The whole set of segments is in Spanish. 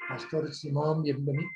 Pastor Simón, bienvenido.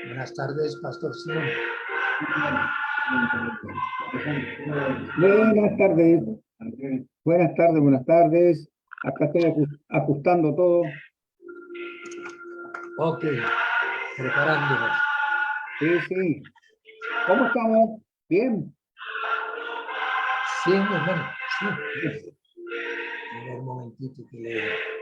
Buenas tardes, Pastor Simón. Buenas tardes. Buenas tardes, buenas tardes. Acá estoy ajustando todo. Ok, preparándonos. Sí, sí. ¿Cómo estamos? ¿Bien? Sí, hermano, sí. Mira un momentito que le...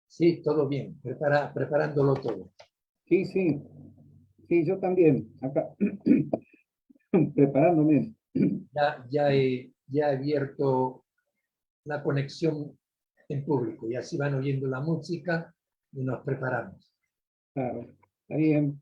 Sí, todo bien, preparándolo todo. Sí, sí. Sí, yo también. Acá preparándome. Ya he abierto la conexión en público y así van oyendo la música y nos preparamos. Claro, está bien.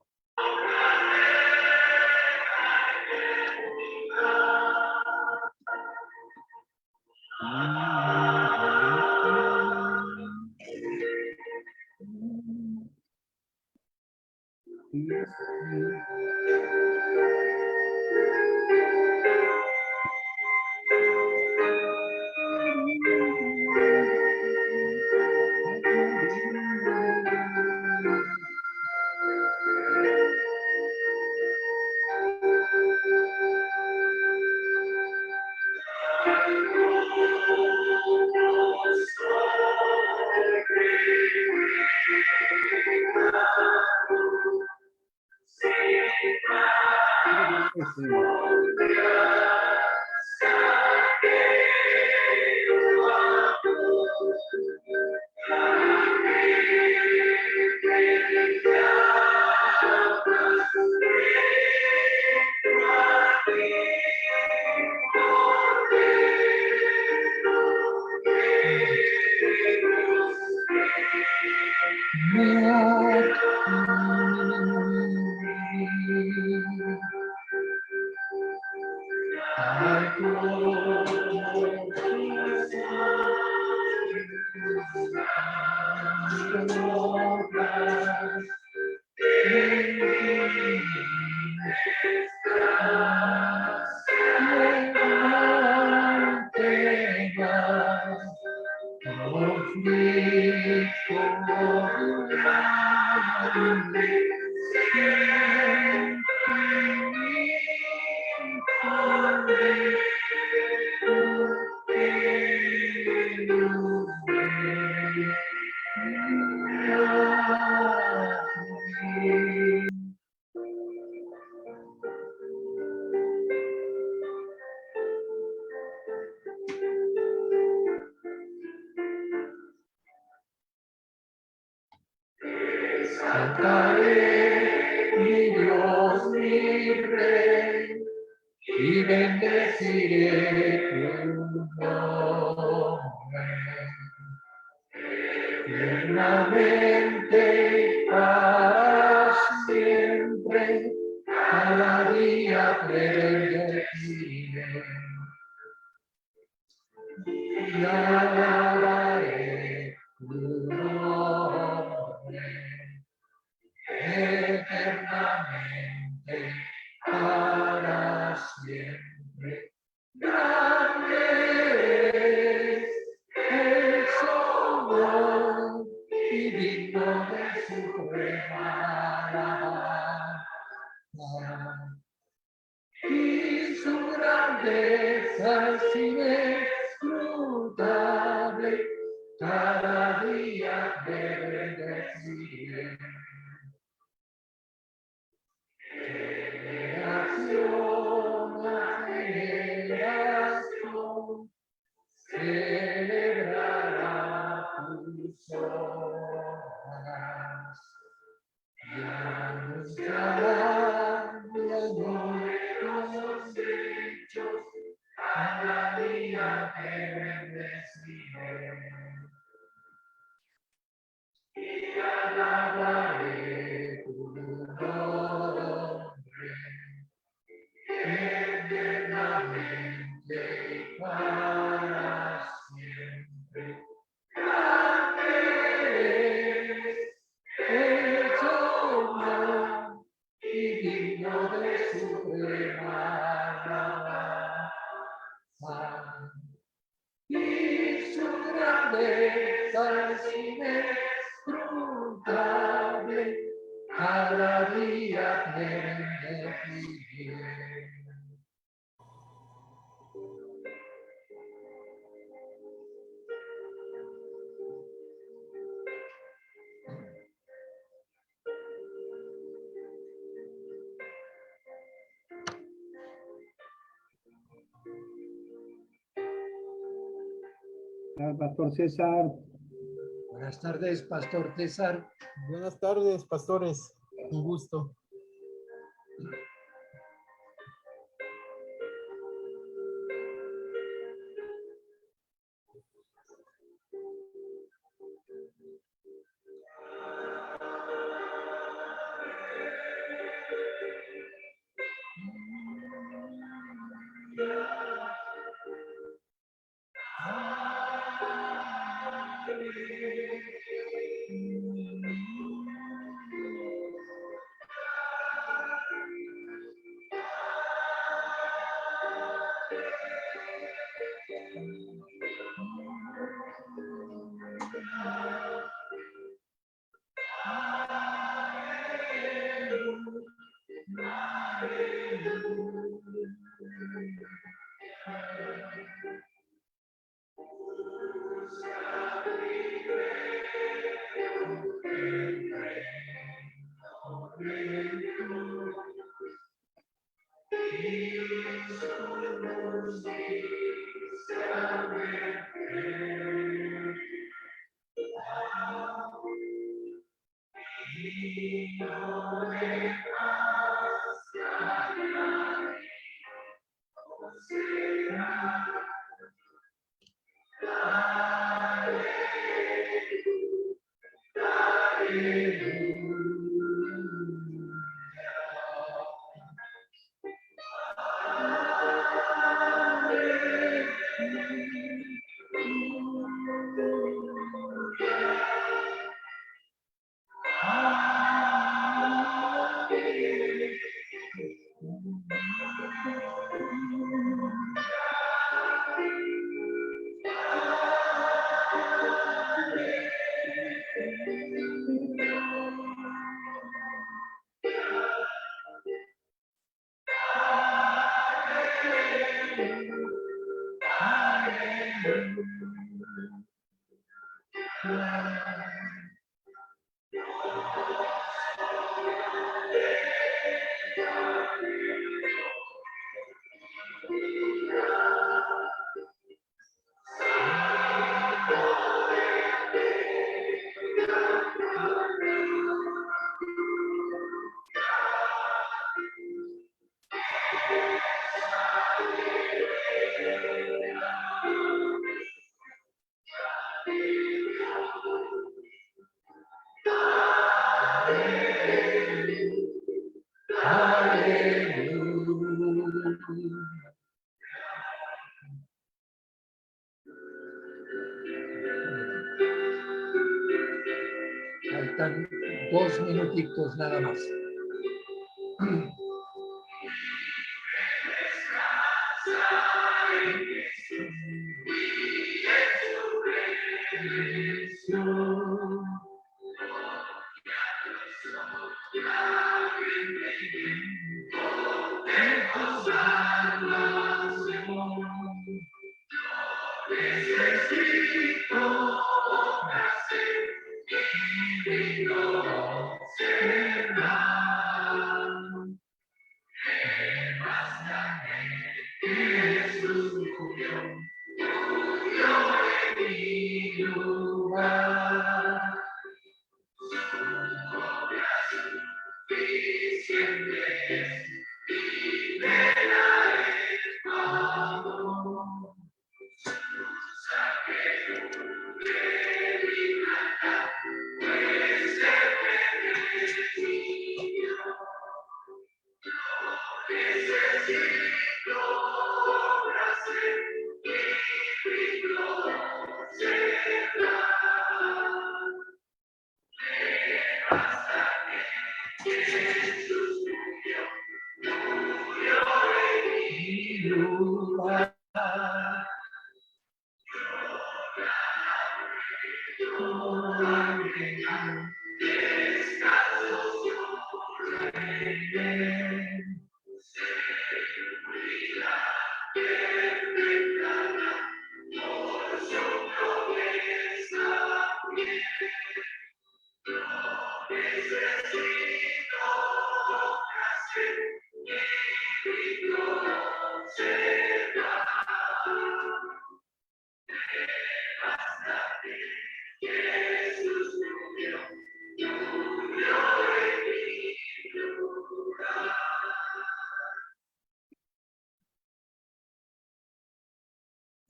Cantaré, mi Dios, mi Rey, y bendeciré tu nombre. Eternamente para siempre, cada día te bendeciré. Y alabaré tu nombre eternamente para siempre. Grande es el Señor y digno de suprema alabanza. Y su grandeza es inescrutable, cada día te bendeciré. Generación a generación celebrará tus obras y anunciará nuestros hechos, cada día te bendeciré. Y alabaré tu nombre eternamente para siempre. Grande es el Señor y digno de suprema alabanza. Y su grandeza es inescrutable, cada día te bendeciré. Pastor César. Buenas tardes, Pastor César. Buenas tardes, pastores. Un gusto. faltan 2 minutitos nada más.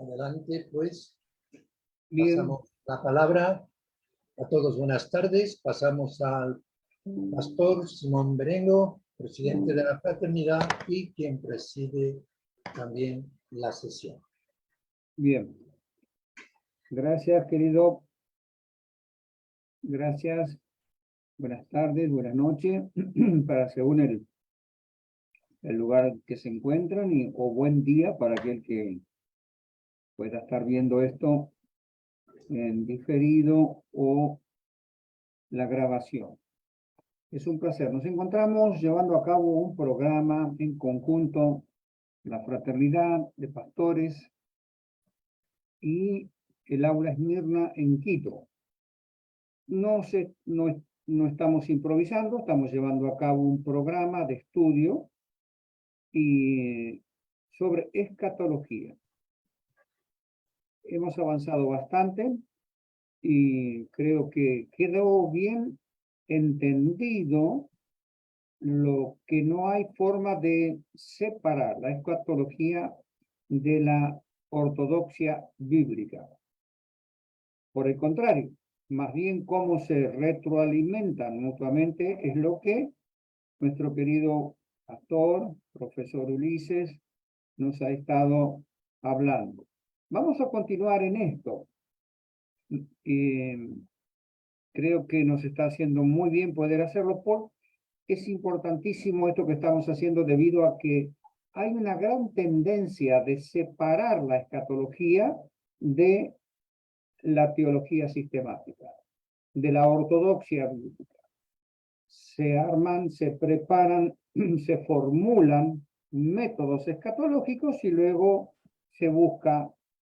Adelante, pues, Bien, pasamos la palabra a todos. Buenas tardes. Pasamos al pastor Simón Berengo, presidente de la fraternidad y quien preside también la sesión. bien. Gracias, querido. Gracias. Buenas tardes, buenas noches, para según el lugar que se encuentran o buen día para aquel que pueda estar viendo esto en diferido o la grabación. Es un placer. Nos encontramos llevando a cabo un programa en conjunto, la Fraternidad de Pastores y el Aula Esmirna en Quito. No estamos improvisando, estamos llevando a cabo un programa de estudio y sobre escatología. Hemos avanzado bastante y creo que quedó bien entendido lo que no hay forma de separar la escatología de la ortodoxia bíblica. Por el contrario, más bien cómo se retroalimentan mutuamente es lo que nuestro querido pastor, profesor Ulises, nos ha estado hablando. Vamos a continuar en esto. Creo que nos está haciendo muy bien poder hacerlo porque es importantísimo esto que estamos haciendo debido a que hay una gran tendencia de separar la escatología de la teología sistemática, de la ortodoxia bíblica. Se arman, se preparan, se formulan métodos escatológicos y luego se busca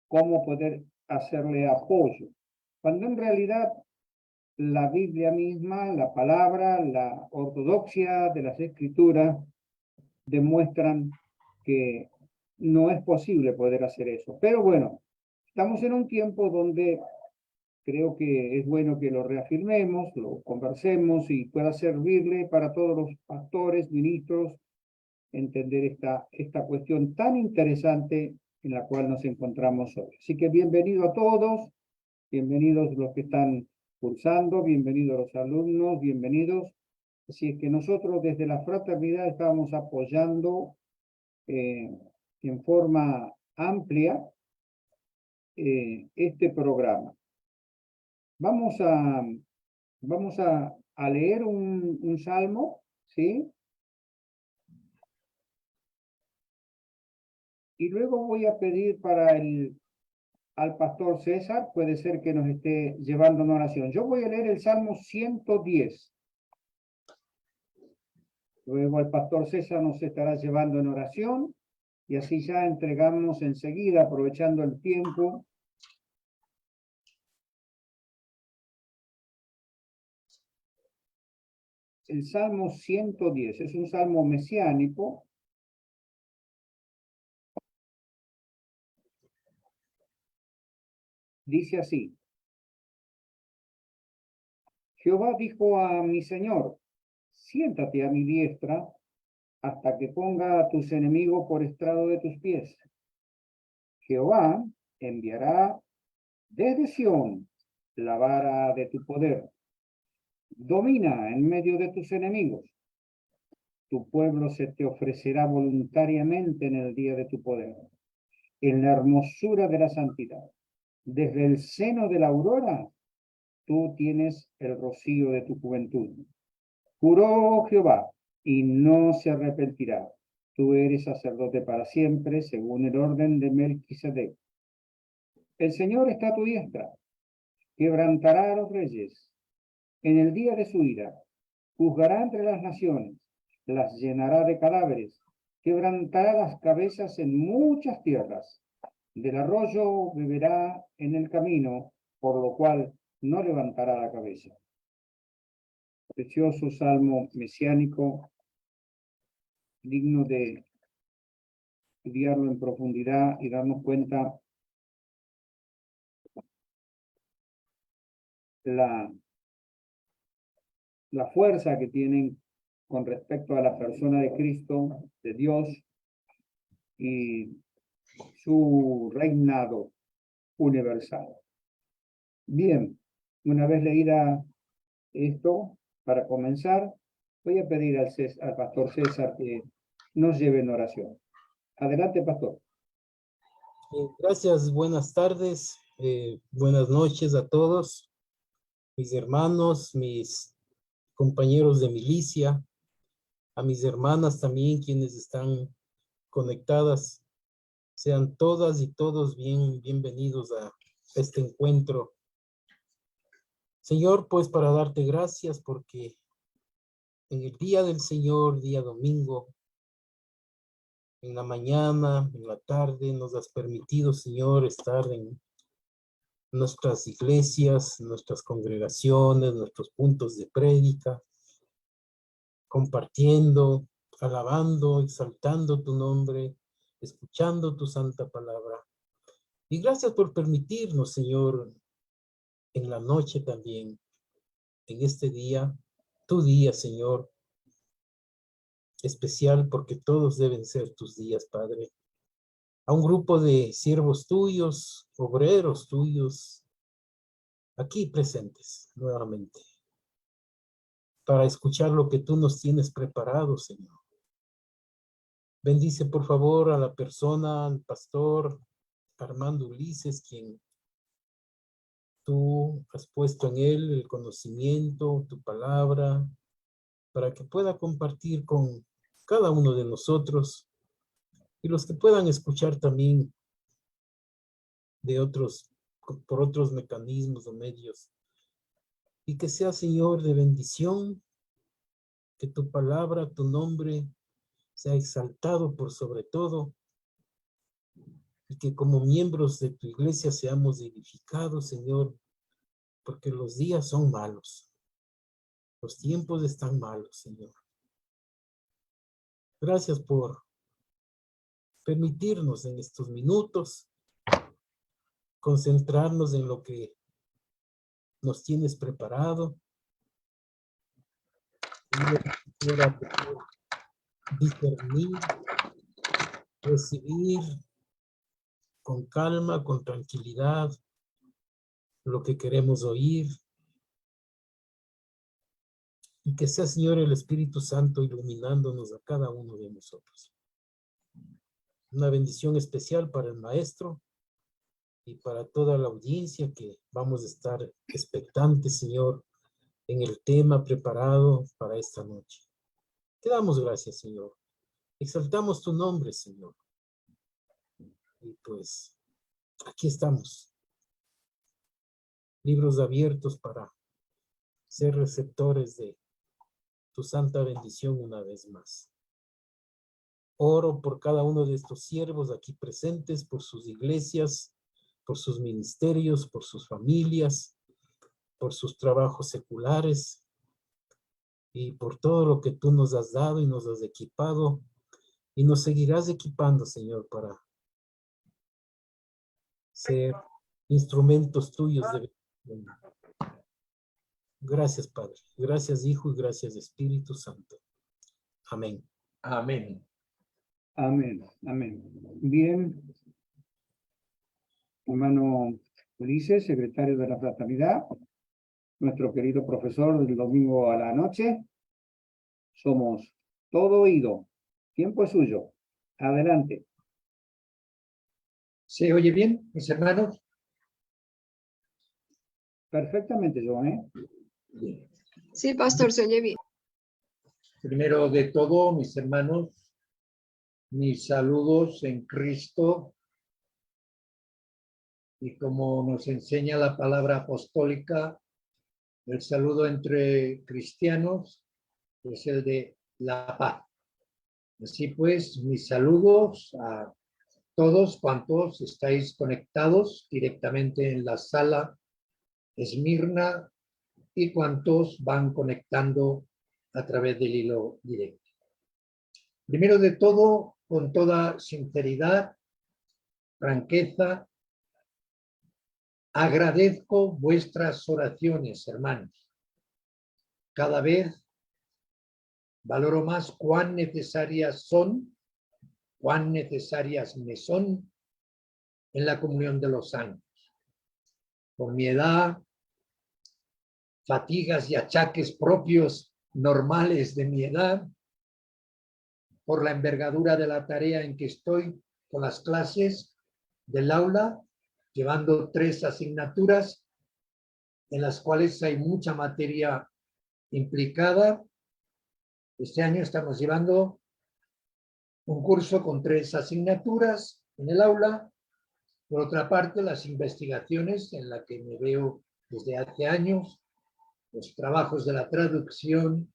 cómo poder hacerle apoyo. Cuando en realidad la Biblia misma, la palabra, la ortodoxia de las escrituras demuestran que no es posible poder hacer eso. Pero bueno, estamos en un tiempo donde creo que es bueno que lo reafirmemos, lo conversemos y pueda servirle para todos los pastores, ministros, entender esta cuestión tan interesante en la cual nos encontramos hoy. Así que bienvenido a todos, bienvenidos los que están cursando, bienvenidos los alumnos, bienvenidos. Así es que nosotros desde la fraternidad estamos apoyando en forma amplia este programa. Vamos a Vamos a leer un salmo, ¿sí? Y luego voy a pedir al pastor César, puede ser que nos esté llevando una oración. Yo voy a leer el Salmo 110. Luego el pastor César nos estará llevando en oración y así ya entregamos enseguida, aprovechando el tiempo. El Salmo 110 es un salmo mesiánico. Dice así: Jehová dijo a mi Señor, siéntate a mi diestra hasta que ponga a tus enemigos por estrado de tus pies. Jehová enviará desde Sión la vara de tu poder. Domina en medio de tus enemigos. Tu pueblo se te ofrecerá voluntariamente en el día de tu poder, en la hermosura de la santidad. Desde el seno de la aurora, tú tienes el rocío de tu juventud. Juró Jehová y no se arrepentirá. Tú eres sacerdote para siempre, según el orden de Melquisedec. El Señor está a tu diestra, quebrantará a los reyes. En el día de su ira, juzgará entre las naciones, las llenará de cadáveres, quebrantará las cabezas en muchas tierras. Del arroyo beberá en el camino, por lo cual no levantará la cabeza. Precioso salmo mesiánico, digno de estudiarlo en profundidad y darnos cuenta la fuerza que tienen con respecto a la persona de Cristo, de Dios, y su reinado universal. Bien, una vez leída esto, para comenzar, voy a pedir al pastor César que nos lleve en oración. Adelante, pastor. Gracias, buenas tardes, buenas noches a todos, mis hermanos, mis compañeros de milicia, a mis hermanas también quienes están conectadas. Sean todas y todos bienvenidos a este encuentro. Señor, pues para darte gracias porque en el día del Señor, día domingo, en la mañana, en la tarde, nos has permitido, Señor, estar en nuestras iglesias, nuestras congregaciones, nuestros puntos de prédica, compartiendo, alabando, exaltando tu nombre, escuchando tu santa palabra. Y gracias por permitirnos, Señor, en la noche también, en este día, tu día, Señor, especial porque todos deben ser tus días, Padre. A un grupo de siervos tuyos, obreros tuyos, aquí presentes nuevamente, para escuchar lo que tú nos tienes preparado, Señor. Bendice, por favor, a la persona, al pastor Armando Ulises, quien tú has puesto en él el conocimiento, tu palabra, para que pueda compartir con cada uno de nosotros y los que puedan escuchar también por otros mecanismos o medios. Y que sea, Señor, de bendición, que tu palabra, tu nombre, sea exaltado por sobre todo, y que como miembros de tu iglesia seamos edificados, Señor, porque los días son malos. Los tiempos están malos, Señor. Gracias por permitirnos en estos minutos concentrarnos en lo que nos tienes preparado. Discernir, recibir con calma, con tranquilidad, lo que queremos oír. Y que sea, Señor, el Espíritu Santo iluminándonos a cada uno de nosotros. Una bendición especial para el maestro y para toda la audiencia que vamos a estar expectantes, Señor, en el tema preparado para esta noche. Te damos gracias, Señor. Exaltamos tu nombre, Señor. Y pues, aquí estamos. Libros abiertos para ser receptores de tu santa bendición una vez más. Oro por cada uno de estos siervos aquí presentes, por sus iglesias, por sus ministerios, por sus familias, por sus trabajos seculares y por todo lo que tú nos has dado y nos has equipado y nos seguirás equipando, Señor, para ser instrumentos tuyos de bendición. Gracias, Padre. Gracias, Hijo, y gracias, Espíritu Santo. Amén. Amén. Amén, amén. Bien, hermano Ulises, secretario de la Fraternidad, nuestro querido profesor del domingo a la noche. Somos todo oído. Tiempo es suyo. Adelante. ¿Se oye bien, mis hermanos? Perfectamente, John, ¿eh? Bien. Sí, pastor, se oye bien. Primero de todo, mis hermanos, mis saludos en Cristo. Y como nos enseña la palabra apostólica, el saludo entre cristianos es el de la paz. Así pues, mis saludos a todos cuantos estáis conectados directamente en la sala Esmirna y cuantos van conectando a través del hilo directo. Primero de todo, con toda sinceridad, franqueza, agradezco vuestras oraciones, hermanos. Cada vez valoro más cuán necesarias son, cuán necesarias me son en la comunión de los santos. Por mi edad, fatigas y achaques propios normales de mi edad, por la envergadura de la tarea en que estoy con las clases del aula, llevando 3 asignaturas en las cuales hay mucha materia implicada. Este año estamos llevando un curso con 3 asignaturas en el aula. Por otra parte, las investigaciones en las que me veo desde hace años, los trabajos de la traducción.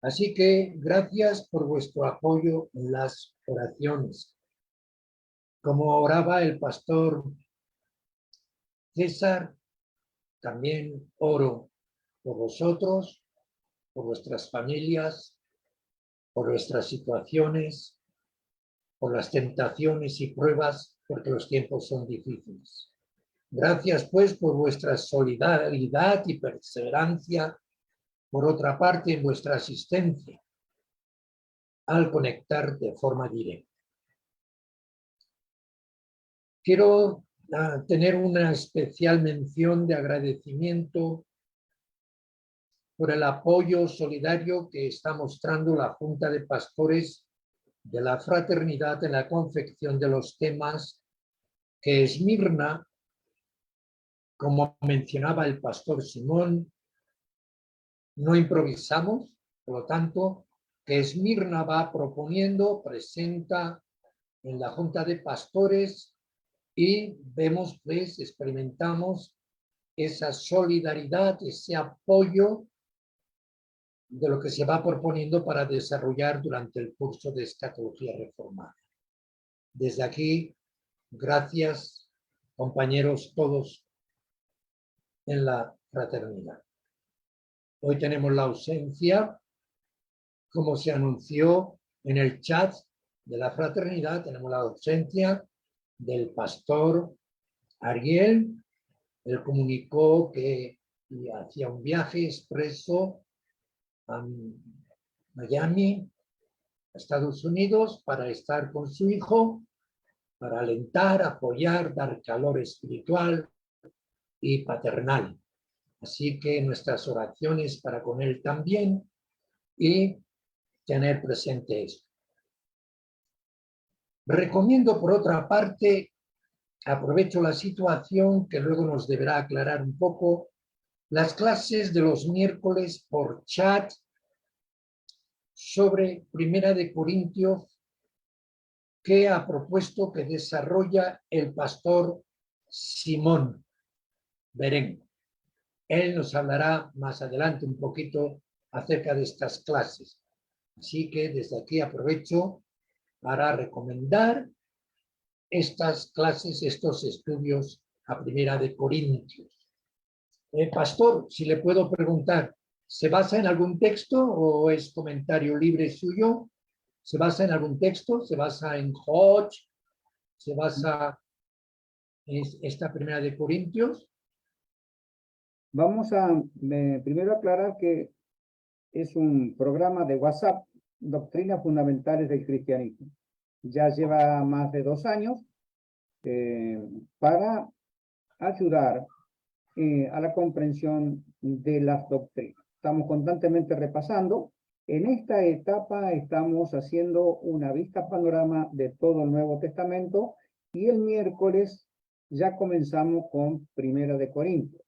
Así que gracias por vuestro apoyo en las oraciones. Como oraba el pastor César, también oro por vosotros, por vuestras familias, por vuestras situaciones, por las tentaciones y pruebas, porque los tiempos son difíciles. Gracias, pues, por vuestra solidaridad y perseverancia, por otra parte, en vuestra asistencia al conectar de forma directa. Quiero tener una especial mención de agradecimiento por el apoyo solidario que está mostrando la Junta de Pastores de la Fraternidad en la confección de los temas que Esmirna, como mencionaba el pastor Simón, no improvisamos, por lo tanto, que Esmirna va proponiendo, presenta en la Junta de Pastores y vemos, pues, experimentamos esa solidaridad, ese apoyo de lo que se va proponiendo para desarrollar durante el curso de Escatología Reformada. Desde aquí, gracias, compañeros todos en la fraternidad. Hoy tenemos la ausencia, como se anunció en el chat de la fraternidad, tenemos la ausencia del pastor Ariel. Él comunicó que hacía un viaje expreso a Miami, a Estados Unidos, para estar con su hijo, para alentar, apoyar, dar calor espiritual y paternal. Así que nuestras oraciones para con él también y tener presente esto. Recomiendo, por otra parte, aprovecho la situación que luego nos deberá aclarar un poco las clases de los miércoles por chat sobre Primera de Corintios que ha propuesto que desarrolla el pastor Simón Berengo. Él nos hablará más adelante un poquito acerca de estas clases. Así que desde aquí aprovecho para recomendar estas clases, estos estudios a Primera de Corintios. Pastor, si le puedo preguntar, ¿se basa en algún texto o es comentario libre suyo? ¿Se basa en algún texto? ¿Se basa en Hodge? ¿Se basa en esta Primera de Corintios? Vamos a primero aclarar que es un programa de WhatsApp, Doctrinas Fundamentales del Cristianismo. Ya lleva más de 2 años para ayudar a la comprensión de las doctrinas. Estamos constantemente repasando. En esta etapa estamos haciendo una vista panorama de todo el Nuevo Testamento y el miércoles ya comenzamos con Primera de Corintios,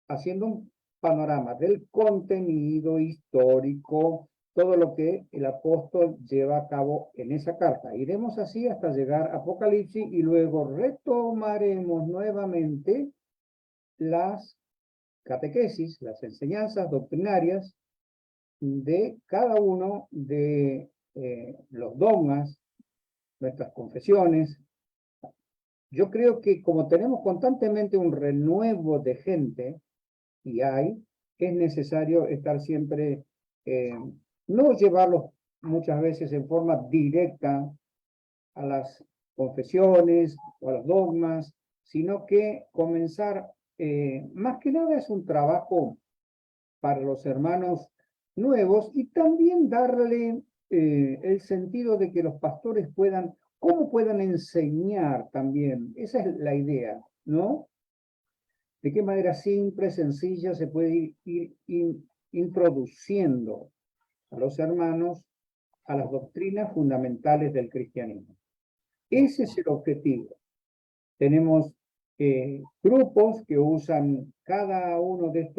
haciendo un panorama del contenido histórico, todo lo que el apóstol lleva a cabo en esa carta. Iremos así hasta llegar a Apocalipsis y luego retomaremos nuevamente las catequesis, las enseñanzas doctrinarias de cada uno de los dogmas, nuestras confesiones. Yo creo que como tenemos constantemente un renuevo de gente, y es necesario estar siempre, no llevarlos muchas veces en forma directa a las confesiones o a los dogmas, sino que comenzar, más que nada es un trabajo para los hermanos nuevos y también darle el sentido de que los pastores cómo puedan enseñar también. Esa es la idea, ¿no? De qué manera simple, sencilla se puede ir introduciendo a los hermanos a las doctrinas fundamentales del cristianismo. Ese es el objetivo. Tenemos grupos que usan cada uno de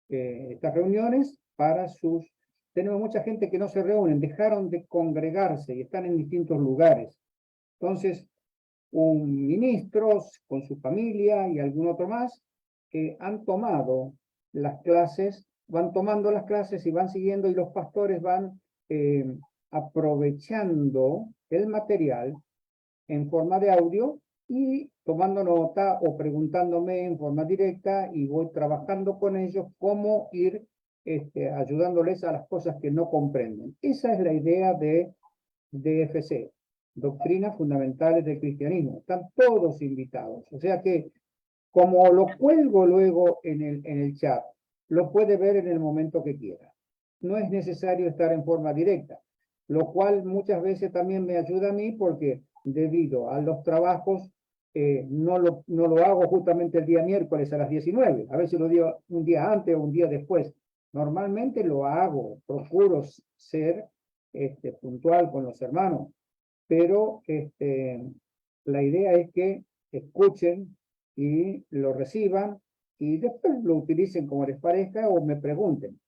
estas reuniones para sus... Tenemos mucha gente que no se reúnen, dejaron de congregarse y están en distintos lugares. Entonces, un ministro con su familia y algún otro más que han tomado las clases, van tomando las clases y van siguiendo y los pastores van aprovechando el material en forma de audio y tomando nota o preguntándome en forma directa y voy trabajando con ellos cómo ir ayudándoles a las cosas que no comprenden. Esa es la idea de DFC. Doctrinas Fundamentales del Cristianismo. Están todos invitados. O sea que, como lo cuelgo luego en el chat, lo puede ver en el momento que quiera. No es necesario estar en forma directa, lo cual muchas veces también me ayuda a mí porque debido a los trabajos no lo hago justamente el día miércoles a las 19. A veces lo digo un día antes o un día después. Normalmente lo hago, procuro ser puntual con los hermanos. Pero la idea es que escuchen y lo reciban y después lo utilicen como les parezca o me pregunten.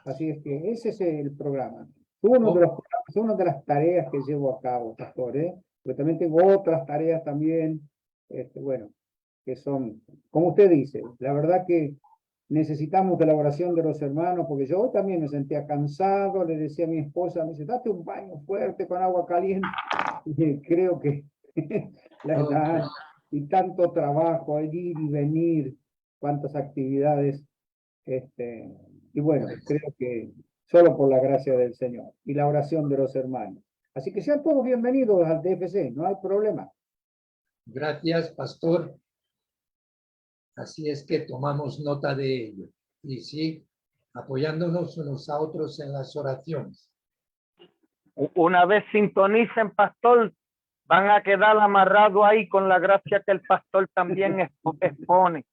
Así es que ese es el programa. Es una de las tareas que llevo a cabo, pastor, porque también tengo otras tareas también, bueno, que son, como usted dice, la verdad que necesitamos de la oración de los hermanos, porque yo hoy también me sentía cansado, le decía a mi esposa, me dice, date un baño fuerte con agua caliente, y creo que la edad y tanto trabajo, el ir y venir, cuántas actividades, y bueno, creo que solo por la gracia del Señor y la oración de los hermanos. Así que sean todos bienvenidos al DFC, no hay problema. Gracias, pastor. Así es que tomamos nota de ello. Y sí, apoyándonos unos a otros en las oraciones. Una vez sintonicen, pastor, van a quedar amarrados ahí con la gracia que el pastor también expone.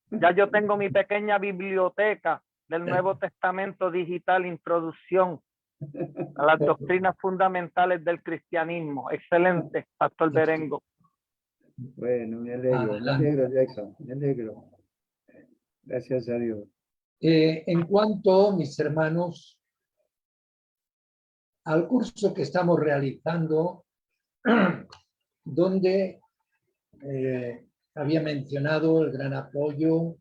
Ya yo tengo mi pequeña biblioteca del Nuevo Testamento digital, introducción a las doctrinas fundamentales del cristianismo. Excelente, pastor Berengo. Bueno, me alegro, Jackson, me alegro. Gracias a Dios. En cuanto, mis hermanos, al curso que estamos realizando, donde había mencionado el gran apoyo,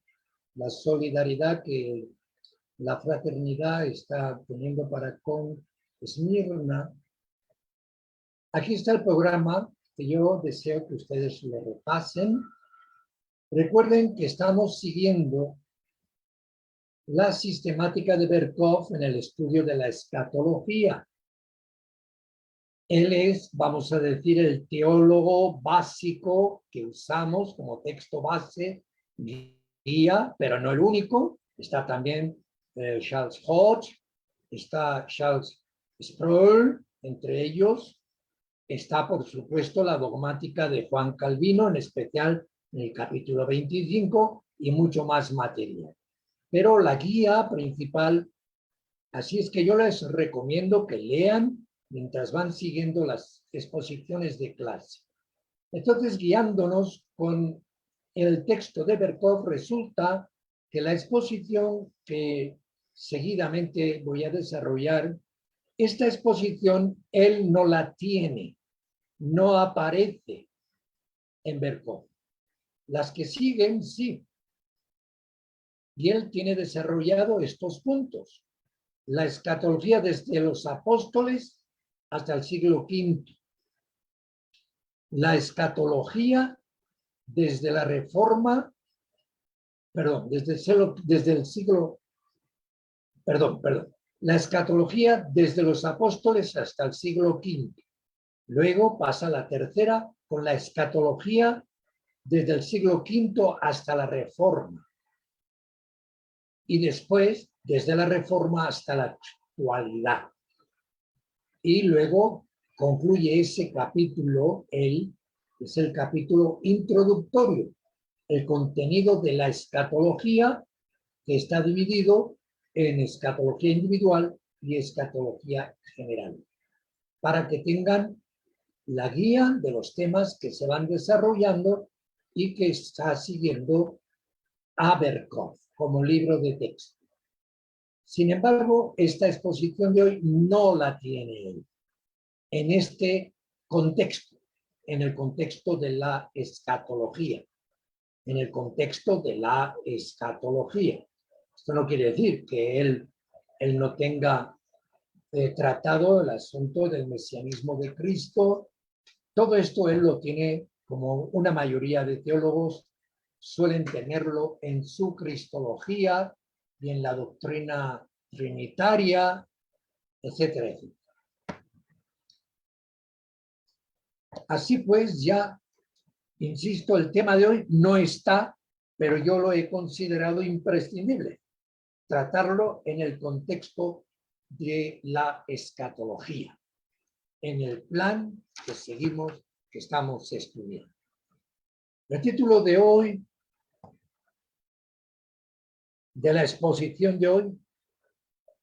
la solidaridad que la fraternidad está teniendo para con Esmirna. Aquí está el programa que yo deseo que ustedes lo repasen. Recuerden que estamos siguiendo la sistemática de Berkov en el estudio de la escatología. Él es, vamos a decir, el teólogo básico que usamos como texto base, guía, pero no el único. Está también Charles Hodge, está Charles Sproul, entre ellos. Está, por supuesto, la dogmática de Juan Calvino, en especial en el capítulo 25, y mucho más material. Pero la guía principal, así es que yo les recomiendo que lean mientras van siguiendo las exposiciones de clase. Entonces, guiándonos con el texto de Berkov, resulta que la exposición que seguidamente voy a desarrollar, esta exposición él no la tiene, no aparece en Berkov. Las que siguen, sí. Y él tiene desarrollado estos puntos. La escatología desde los apóstoles hasta el siglo V. La escatología desde la Reforma, la escatología desde los apóstoles hasta el siglo V. Luego pasa la tercera con la escatología desde el siglo V hasta la Reforma. Y después, desde la Reforma hasta la actualidad. Y luego concluye ese capítulo, es el capítulo introductorio, el contenido de la escatología, que está dividido en escatología individual y escatología general, para que tengan la guía de los temas que se van desarrollando y que está siguiendo a Berkov como libro de texto. Sin embargo, esta exposición de hoy no la tiene él en este contexto, en el contexto de la escatología, en el contexto de la escatología. Esto no quiere decir que él no tenga tratado el asunto del mesianismo de Cristo. Todo esto él lo tiene, como una mayoría de teólogos suelen tenerlo, en su cristología y en la doctrina trinitaria, etcétera, etcétera. Así pues, ya, insisto, el tema de hoy no está, pero yo lo he considerado imprescindible, tratarlo en el contexto de la escatología, en el plan que seguimos, que estamos estudiando. El título de hoy, de la exposición de hoy,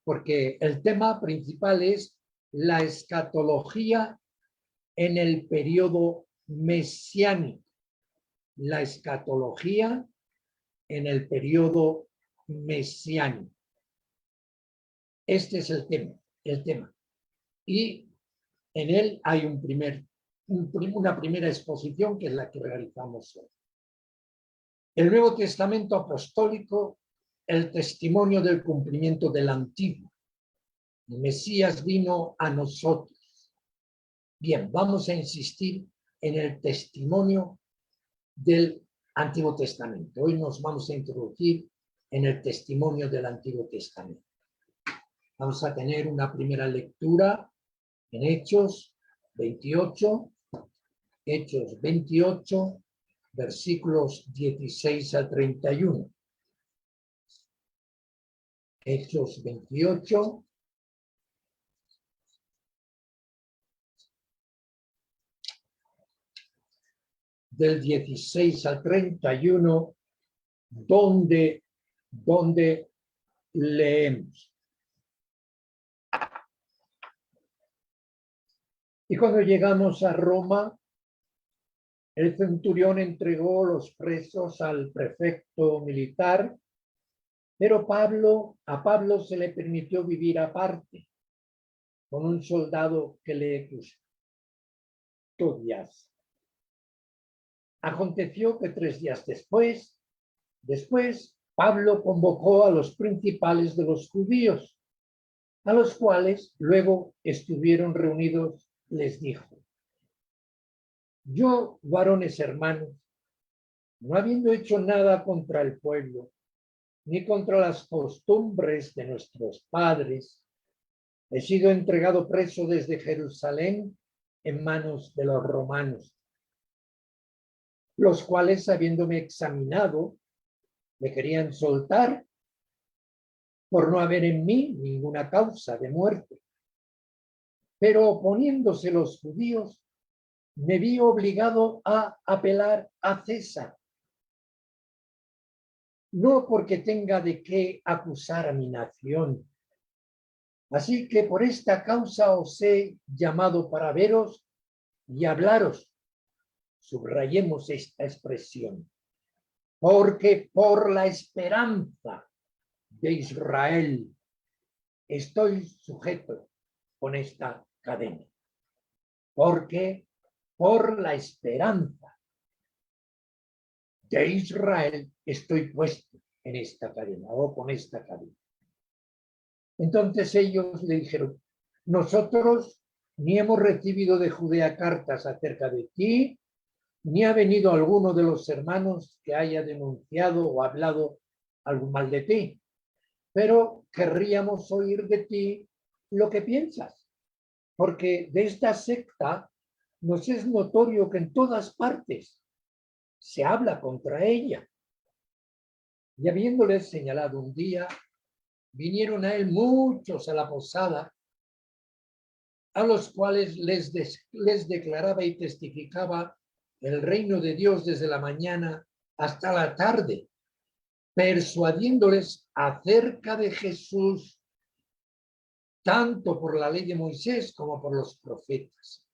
porque el tema principal es la escatología en el periodo mesiánico. La escatología en el periodo mesiánico. Este es el tema. Y en él hay una primera exposición que es la que realizamos hoy. El Nuevo Testamento apostólico, el testimonio del cumplimiento del Antiguo. El Mesías vino a nosotros. Bien, vamos a insistir en el testimonio del Antiguo Testamento. Hoy nos vamos a introducir en el testimonio del Antiguo Testamento. Vamos a tener una primera lectura en Hechos 28, versículos 16 al 31. Hechos 28, del 16 al 31, donde leemos. Y cuando llegamos a Roma, el centurión entregó los presos al prefecto militar Pero a Pablo se le permitió vivir aparte con un soldado que le custodiase. Aconteció que 3 días después, Pablo convocó a los principales de los judíos, a los cuales luego estuvieron reunidos, les dijo: yo, varones hermanos, no habiendo hecho nada contra el pueblo, ni contra las costumbres de nuestros padres, he sido entregado preso desde Jerusalén en manos de los romanos, los cuales, habiéndome examinado, me querían soltar por no haber en mí ninguna causa de muerte. Pero oponiéndose los judíos, me vi obligado a apelar a César, no porque tenga de qué acusar a mi nación. Así que por esta causa os he llamado para veros y hablaros. Subrayemos esta expresión, porque por la esperanza de Israel estoy sujeto con esta cadena. Porque por la esperanza de Israel estoy puesto en esta cadena o con esta cadena. Entonces ellos le dijeron: nosotros ni hemos recibido de Judea cartas acerca de ti, ni ha venido alguno de los hermanos que haya denunciado o hablado algo mal de ti, pero querríamos oír de ti lo que piensas, porque de esta secta nos es notorio que en todas partes se habla contra ella. Y habiéndoles señalado un día, vinieron a él muchos a la posada, a los cuales les declaraba y testificaba el reino de Dios desde la mañana hasta la tarde, persuadiéndoles acerca de Jesús, tanto por la ley de Moisés como por los profetas.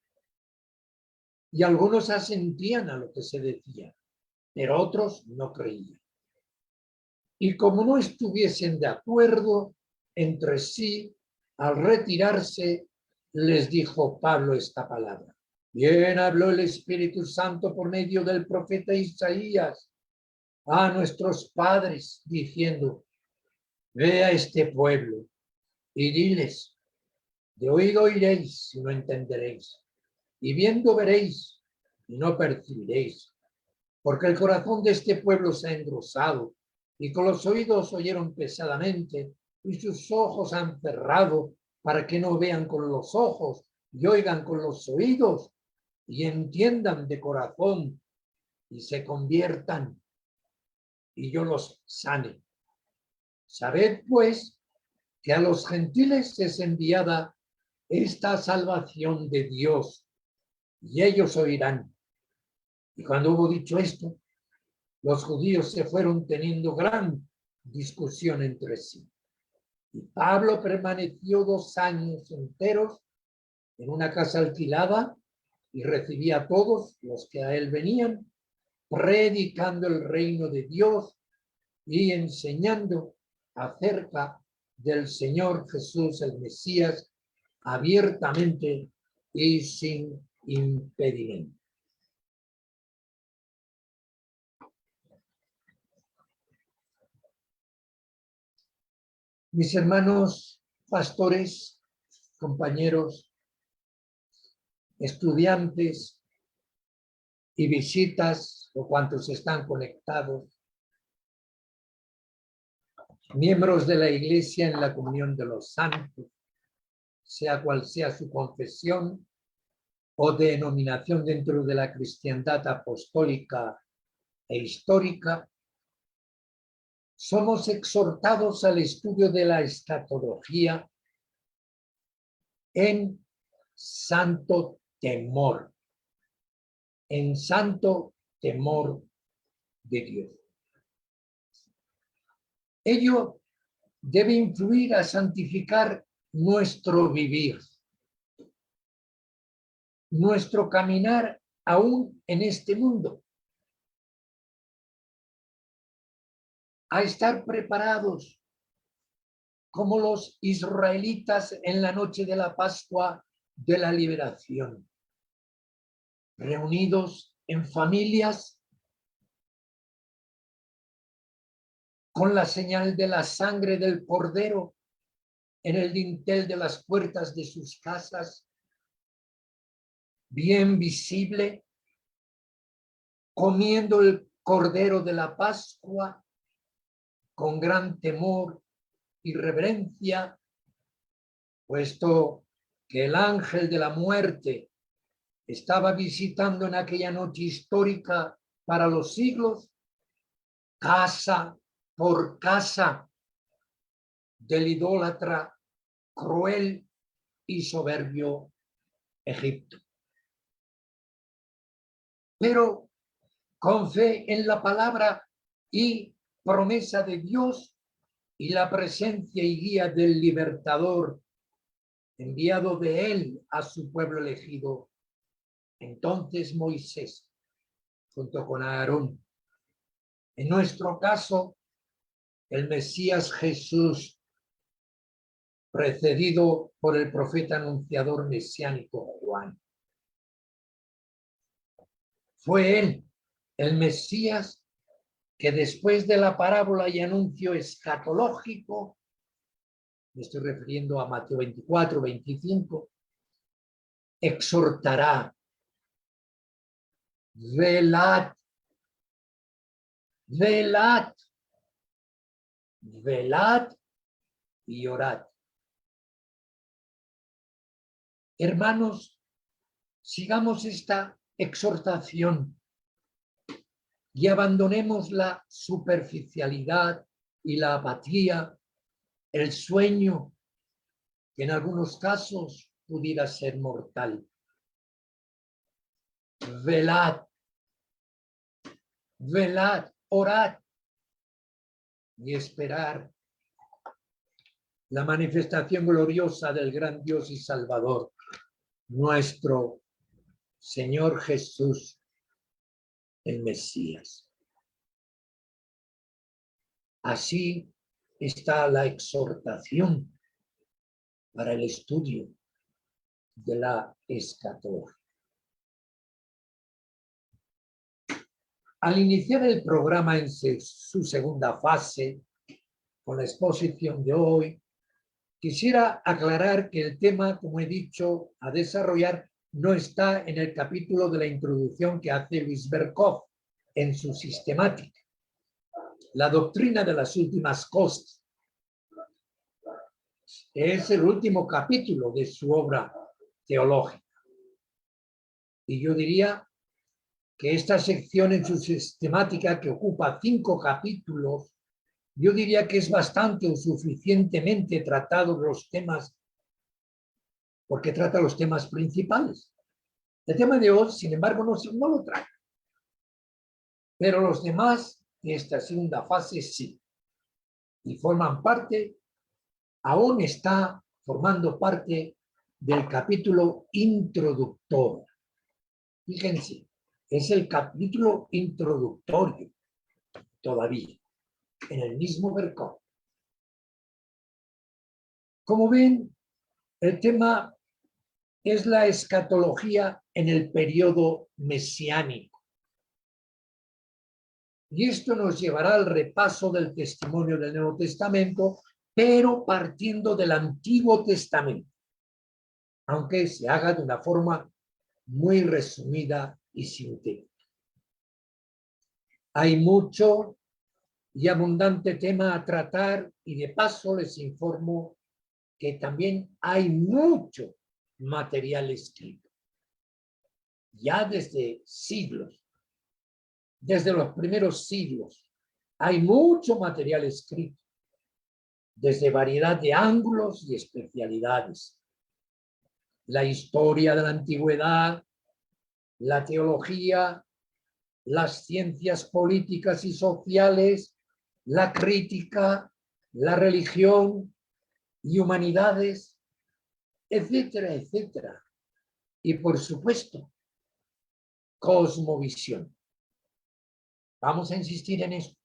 Y algunos asentían a lo que se decía, pero otros no creían. Y como no estuviesen de acuerdo entre sí, al retirarse, les dijo Pablo esta palabra: bien habló el Espíritu Santo por medio del profeta Isaías a nuestros padres, diciendo: ve a este pueblo y diles, de oído oiréis y no entenderéis, y viendo veréis y no percibiréis, porque el corazón de este pueblo se ha engrosado, y con los oídos oyeron pesadamente, y sus ojos han cerrado, para que no vean con los ojos y oigan con los oídos, y entiendan de corazón y se conviertan, y yo los sane. Sabed pues que a los gentiles es enviada esta salvación de Dios, y ellos oirán. Y cuando hubo dicho esto, los judíos se fueron teniendo gran discusión entre sí. Y Pablo permaneció 2 años enteros en una casa alquilada y recibía a todos los que a él venían, predicando el reino de Dios y enseñando acerca del Señor Jesús, el Mesías, abiertamente y sin impedimento. Mis hermanos pastores, compañeros, estudiantes y visitas, o cuantos están conectados, miembros de la Iglesia en la comunión de los santos, sea cual sea su confesión o denominación dentro de la cristiandad apostólica e histórica, somos exhortados al estudio de la escatología en santo temor, de Dios. Ello debe influir a santificar nuestro vivir, nuestro caminar aún en este mundo, a estar preparados como los israelitas en la noche de la Pascua de la liberación, reunidos en familias con la señal de la sangre del Cordero en el dintel de las puertas de sus casas, bien visible, comiendo el Cordero de la Pascua con gran temor y reverencia, puesto que el ángel de la muerte estaba visitando en aquella noche histórica para los siglos, casa por casa del idólatra cruel y soberbio Egipto. Pero con fe en la palabra y promesa de Dios y la presencia y guía del libertador enviado de él a su pueblo elegido, entonces Moisés, junto con Aarón, en nuestro caso, el Mesías Jesús, precedido por el profeta anunciador mesiánico Juan. Fue él, el Mesías, que después de la parábola y anuncio escatológico, me estoy refiriendo a Mateo 24, 25, exhortará: velad, velad, velad y orad. Hermanos, sigamos esta exhortación y abandonemos la superficialidad y la apatía, el sueño, que en algunos casos pudiera ser mortal. Velad, velad, orad y esperar la manifestación gloriosa del gran Dios y Salvador, nuestro Señor Jesús, el Mesías. Así está la exhortación para el estudio de la escatología. Al iniciar el programa en su segunda fase, con la exposición de hoy, quisiera aclarar que el tema, como he dicho, a desarrollar no está en el capítulo de la introducción que hace Luis Berkhoff en su sistemática, la doctrina de las últimas cosas. Es el último capítulo de su obra teológica. Y yo diría que esta sección en su sistemática, que ocupa 5 capítulos, yo diría que es bastante o suficientemente tratado los temas, porque trata los temas principales. El tema de hoy, sin embargo, no lo trata. Pero los demás de esta segunda fase sí. Y forman parte, aún está formando parte del capítulo introductorio. Fíjense, es el capítulo introductorio todavía, en el mismo Berkhoff. Como ven, el tema es la escatología en el periodo mesiánico. Y esto nos llevará al repaso del testimonio del Nuevo Testamento, pero partiendo del Antiguo Testamento, aunque se haga de una forma muy resumida y sintética. Hay mucho y abundante tema a tratar y de paso les informo que también hay mucho material escrito, ya desde siglos, desde los primeros siglos, hay mucho material escrito, desde variedad de ángulos y especialidades. La historia de la antigüedad, la teología, las ciencias políticas y sociales, la crítica, la religión y humanidades, etcétera, etcétera. Y por supuesto, cosmovisión. Vamos a insistir en esto.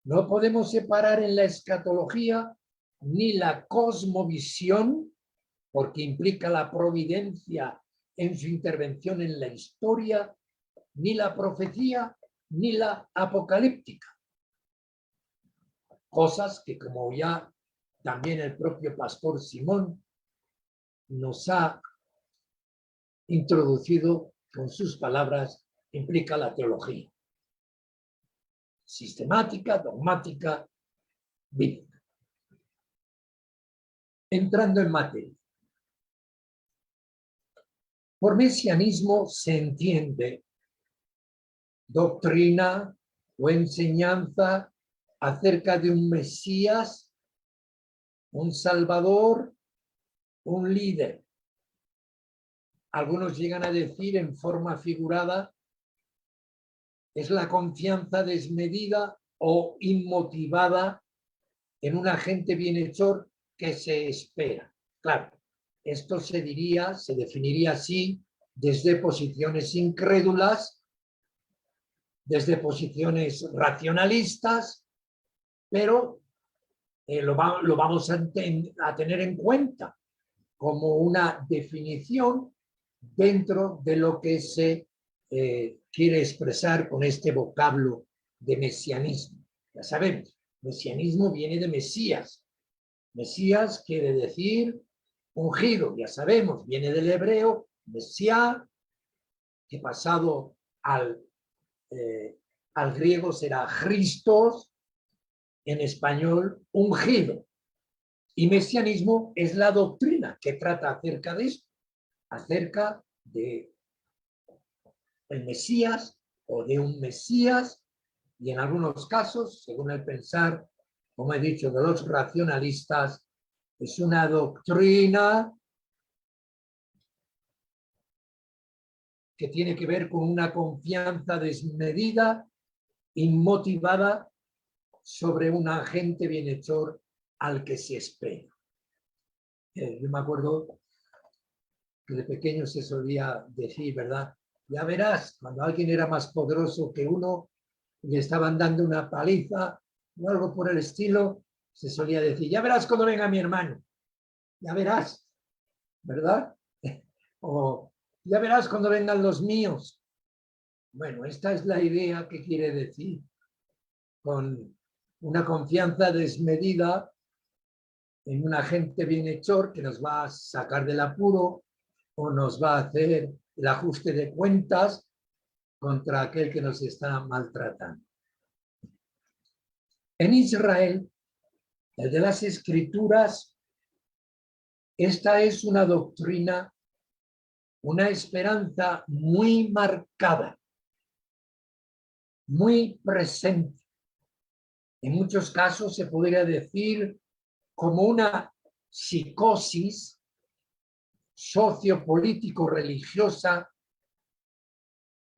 No podemos separar en la escatología ni la cosmovisión, porque implica la providencia en su intervención en la historia, ni la profecía, ni la apocalíptica. Cosas que, como ya también el propio pastor Simón nos ha introducido con sus palabras, implica la teología. Sistemática, dogmática, bíblica. Entrando en materia. Por mesianismo se entiende doctrina o enseñanza acerca de un Mesías, un Salvador, un líder. Algunos llegan a decir en forma figurada, es la confianza desmedida o inmotivada en un agente bienhechor que se espera. Claro, esto se definiría así desde posiciones incrédulas, desde posiciones racionalistas, pero lo vamos a tener en cuenta como una definición dentro de lo que se quiere expresar con este vocablo de mesianismo. Ya sabemos, mesianismo viene de Mesías. Mesías quiere decir ungido, ya sabemos, viene del hebreo, Mesías, que pasado al griego será Christos, en español ungido. Y mesianismo es la doctrina que trata acerca de esto, acerca de el Mesías o de un Mesías, y en algunos casos, según el pensar, como he dicho, de los racionalistas, es una doctrina que tiene que ver con una confianza desmedida, inmotivada, sobre un agente bienhechor al que se espera. Yo me acuerdo que de pequeño se solía decir, ¿verdad? Ya verás, cuando alguien era más poderoso que uno, le estaban dando una paliza o algo por el estilo, se solía decir, ya verás cuando venga mi hermano, ya verás, ¿verdad? O ya verás cuando vengan los míos. Bueno, esta es la idea que quiere decir con una confianza desmedida en un agente bienhechor que nos va a sacar del apuro o nos va a hacer el ajuste de cuentas contra aquel que nos está maltratando. En Israel, el de las Escrituras, esta es una doctrina, una esperanza muy marcada, muy presente. En muchos casos se podría decir como una psicosis sociopolítico-religiosa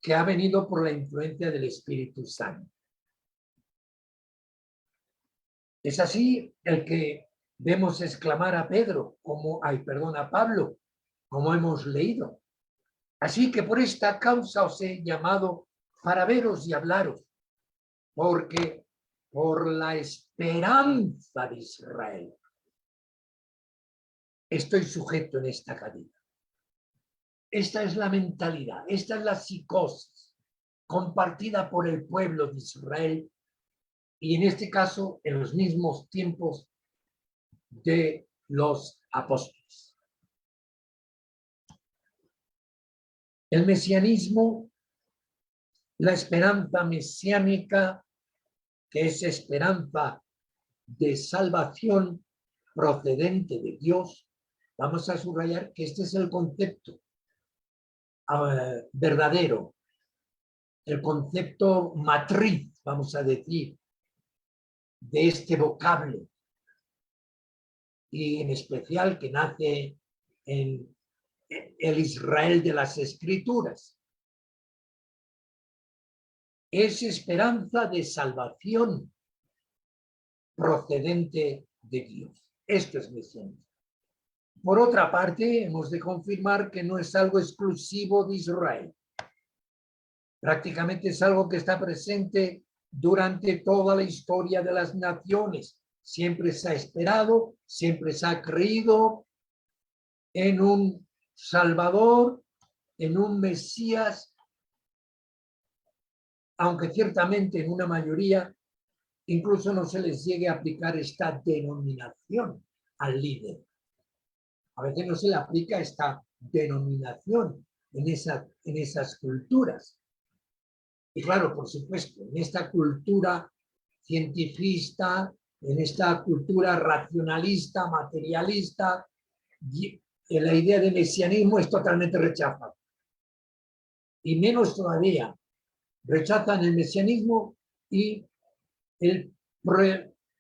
que ha venido por la influencia del Espíritu Santo. Es así el que vemos exclamar a Pedro, a Pablo, como hemos leído. Así que por esta causa os he llamado para veros y hablaros, porque por la esperanza de Israel estoy sujeto en esta cadena. Esta es la mentalidad, esta es la psicosis compartida por el pueblo de Israel y en este caso en los mismos tiempos de los apóstoles. El mesianismo, la esperanza mesiánica, que es esperanza de salvación procedente de Dios, vamos a subrayar que este es el concepto verdadero, el concepto matriz, vamos a decir, de este vocablo, y en especial que nace en el Israel de las Escrituras. Es esperanza de salvación procedente de Dios. Esto es mesianismo. Por otra parte, hemos de confirmar que no es algo exclusivo de Israel. Prácticamente es algo que está presente durante toda la historia de las naciones, siempre se ha esperado, siempre se ha creído en un Salvador, en un Mesías, aunque ciertamente en una mayoría incluso no se les llegue a aplicar esta denominación al líder. A veces no se le aplica esta denominación en esas culturas. Y claro, por supuesto, en esta cultura cientifista, en esta cultura racionalista, materialista, la idea de mesianismo es totalmente rechazada. Y menos todavía, rechazan el mesianismo y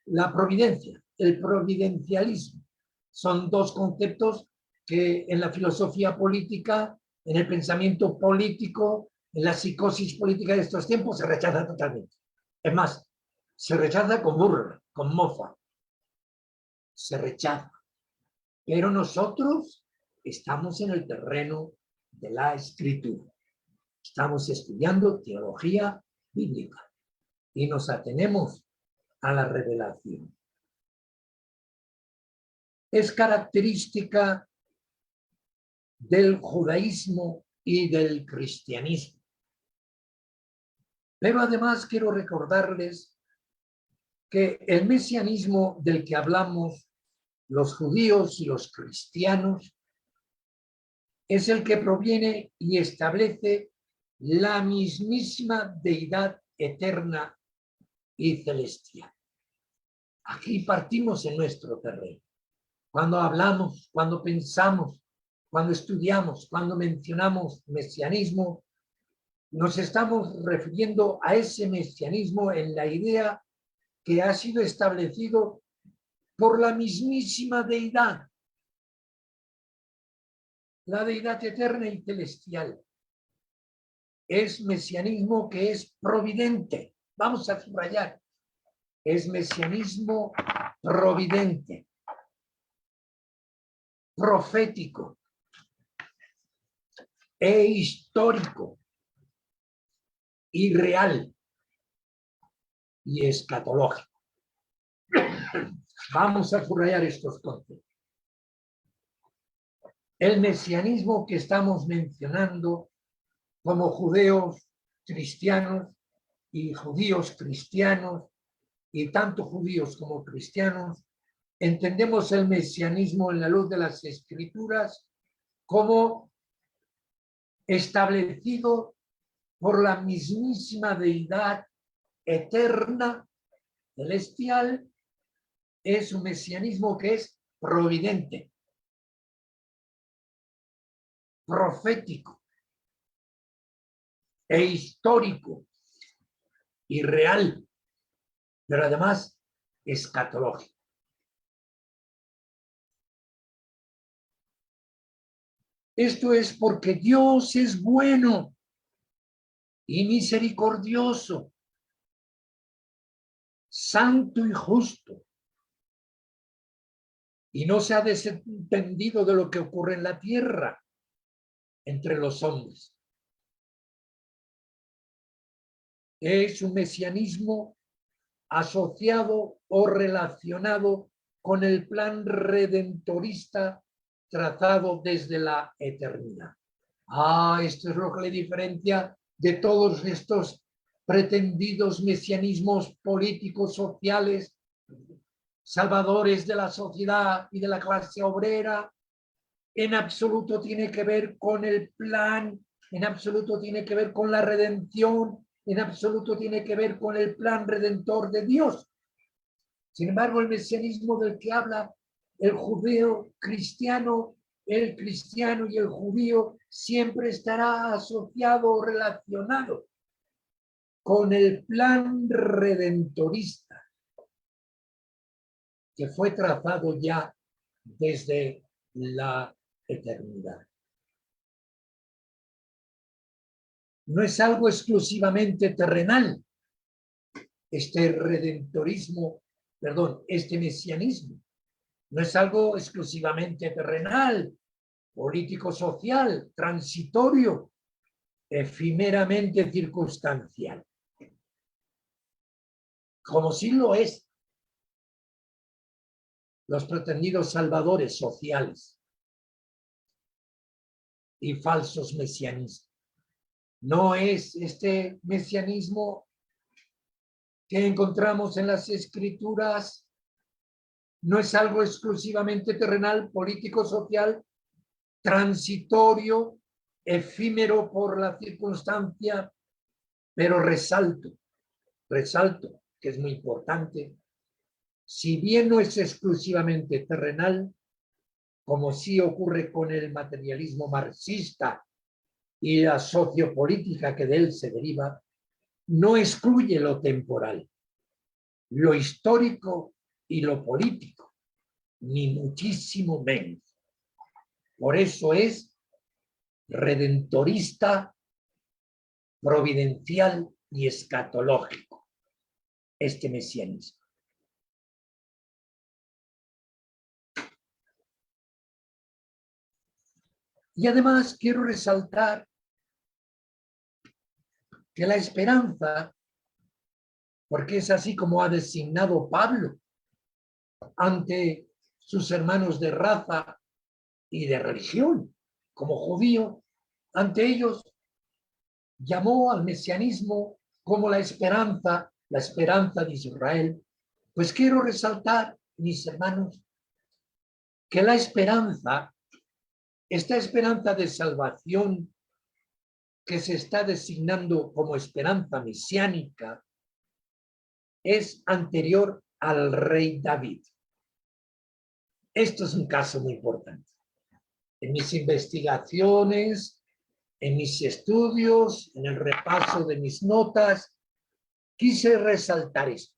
la providencia, el providencialismo. Son dos conceptos que en la filosofía política, en el pensamiento político, en la psicosis política de estos tiempos se rechaza totalmente. Es más, se rechaza con burla, con mofa. Se rechaza. Pero nosotros estamos en el terreno de la escritura. Estamos estudiando teología bíblica y nos atenemos a la revelación. Es característica del judaísmo y del cristianismo. Pero además quiero recordarles que el mesianismo del que hablamos los judíos y los cristianos es el que proviene y establece la mismísima deidad eterna y celestial. Aquí partimos en nuestro terreno. Cuando hablamos, cuando pensamos, cuando estudiamos, cuando mencionamos mesianismo, nos estamos refiriendo a ese mesianismo en la idea que ha sido establecido por la mismísima deidad, la deidad eterna y celestial. Es mesianismo que es providente. Vamos a subrayar. Es mesianismo providente, profético e histórico y real y escatológico. Vamos a subrayar estos conceptos. El mesianismo que estamos mencionando como judeos cristianos y judíos cristianos y tanto judíos como cristianos, entendemos el mesianismo en la luz de las Escrituras como establecido por la mismísima deidad eterna, celestial. Es un mesianismo que es providente, profético e histórico y real, pero además escatológico. Esto es porque Dios es bueno y misericordioso, santo y justo, y no se ha desentendido de lo que ocurre en la tierra entre los hombres. Es un mesianismo asociado o relacionado con el plan redentorista trazado desde la eternidad. Esto es lo que le diferencia de todos estos pretendidos mesianismos políticos, sociales, salvadores de la sociedad y de la clase obrera. En absoluto tiene que ver con el plan, en absoluto tiene que ver con la redención, en absoluto tiene que ver con el plan redentor de Dios. Sin embargo, el mesianismo del que habla el judeo cristiano, el cristiano y el judío siempre estará asociado o relacionado con el plan redentorista que fue trazado ya desde la eternidad. No es algo exclusivamente terrenal, este mesianismo. No es algo exclusivamente terrenal, político-social, transitorio, efímeramente circunstancial. Como sí lo es los pretendidos salvadores sociales y falsos mesianismos. No es este mesianismo que encontramos en las escrituras, no es algo exclusivamente terrenal, político, social, transitorio, efímero por la circunstancia, pero resalto que es muy importante, si bien no es exclusivamente terrenal, como sí ocurre con el materialismo marxista y la sociopolítica que de él se deriva, no excluye lo temporal, lo histórico y lo político, ni muchísimo menos. Por eso es redentorista, providencial y escatológico este mesianismo. Y además quiero resaltar que la esperanza, porque es así como ha designado Pablo ante sus hermanos de raza y de religión, como judío, ante ellos llamó al mesianismo como la esperanza de Israel. Pues quiero resaltar, mis hermanos, que la esperanza, esta esperanza de salvación que se está designando como esperanza mesiánica, es anterior al rey David. Esto es un caso muy importante. En mis investigaciones, en mis estudios, en el repaso de mis notas, quise resaltar esto.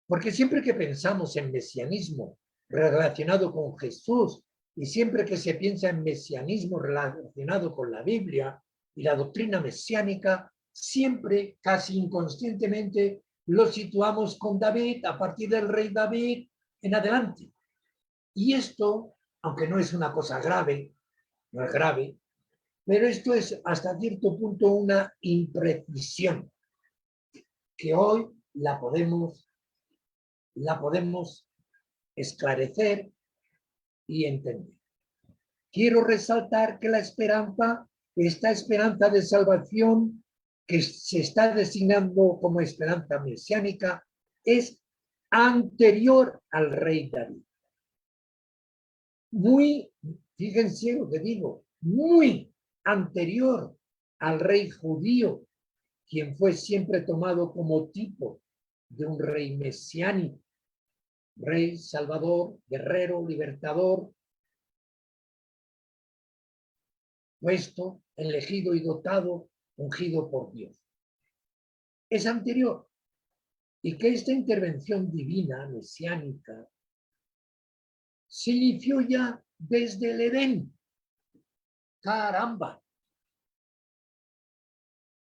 Porque siempre que pensamos en mesianismo relacionado con Jesús y siempre que se piensa en mesianismo relacionado con la Biblia y la doctrina mesiánica, siempre, casi inconscientemente, lo situamos con David, a partir del rey David en adelante. Y esto, aunque no es una cosa grave, no es grave, pero esto es hasta cierto punto una imprecisión que hoy la podemos esclarecer y entender. Quiero resaltar que la esperanza, esta esperanza de salvación que se está designando como esperanza mesiánica, es anterior al rey David. Muy, fíjense lo que digo, muy anterior al rey judío, quien fue siempre tomado como tipo de un rey mesiánico, rey, salvador, guerrero, libertador, puesto, elegido y dotado, ungido por Dios. Es anterior. Y que esta intervención divina, mesiánica, se inició ya desde el Edén. Caramba.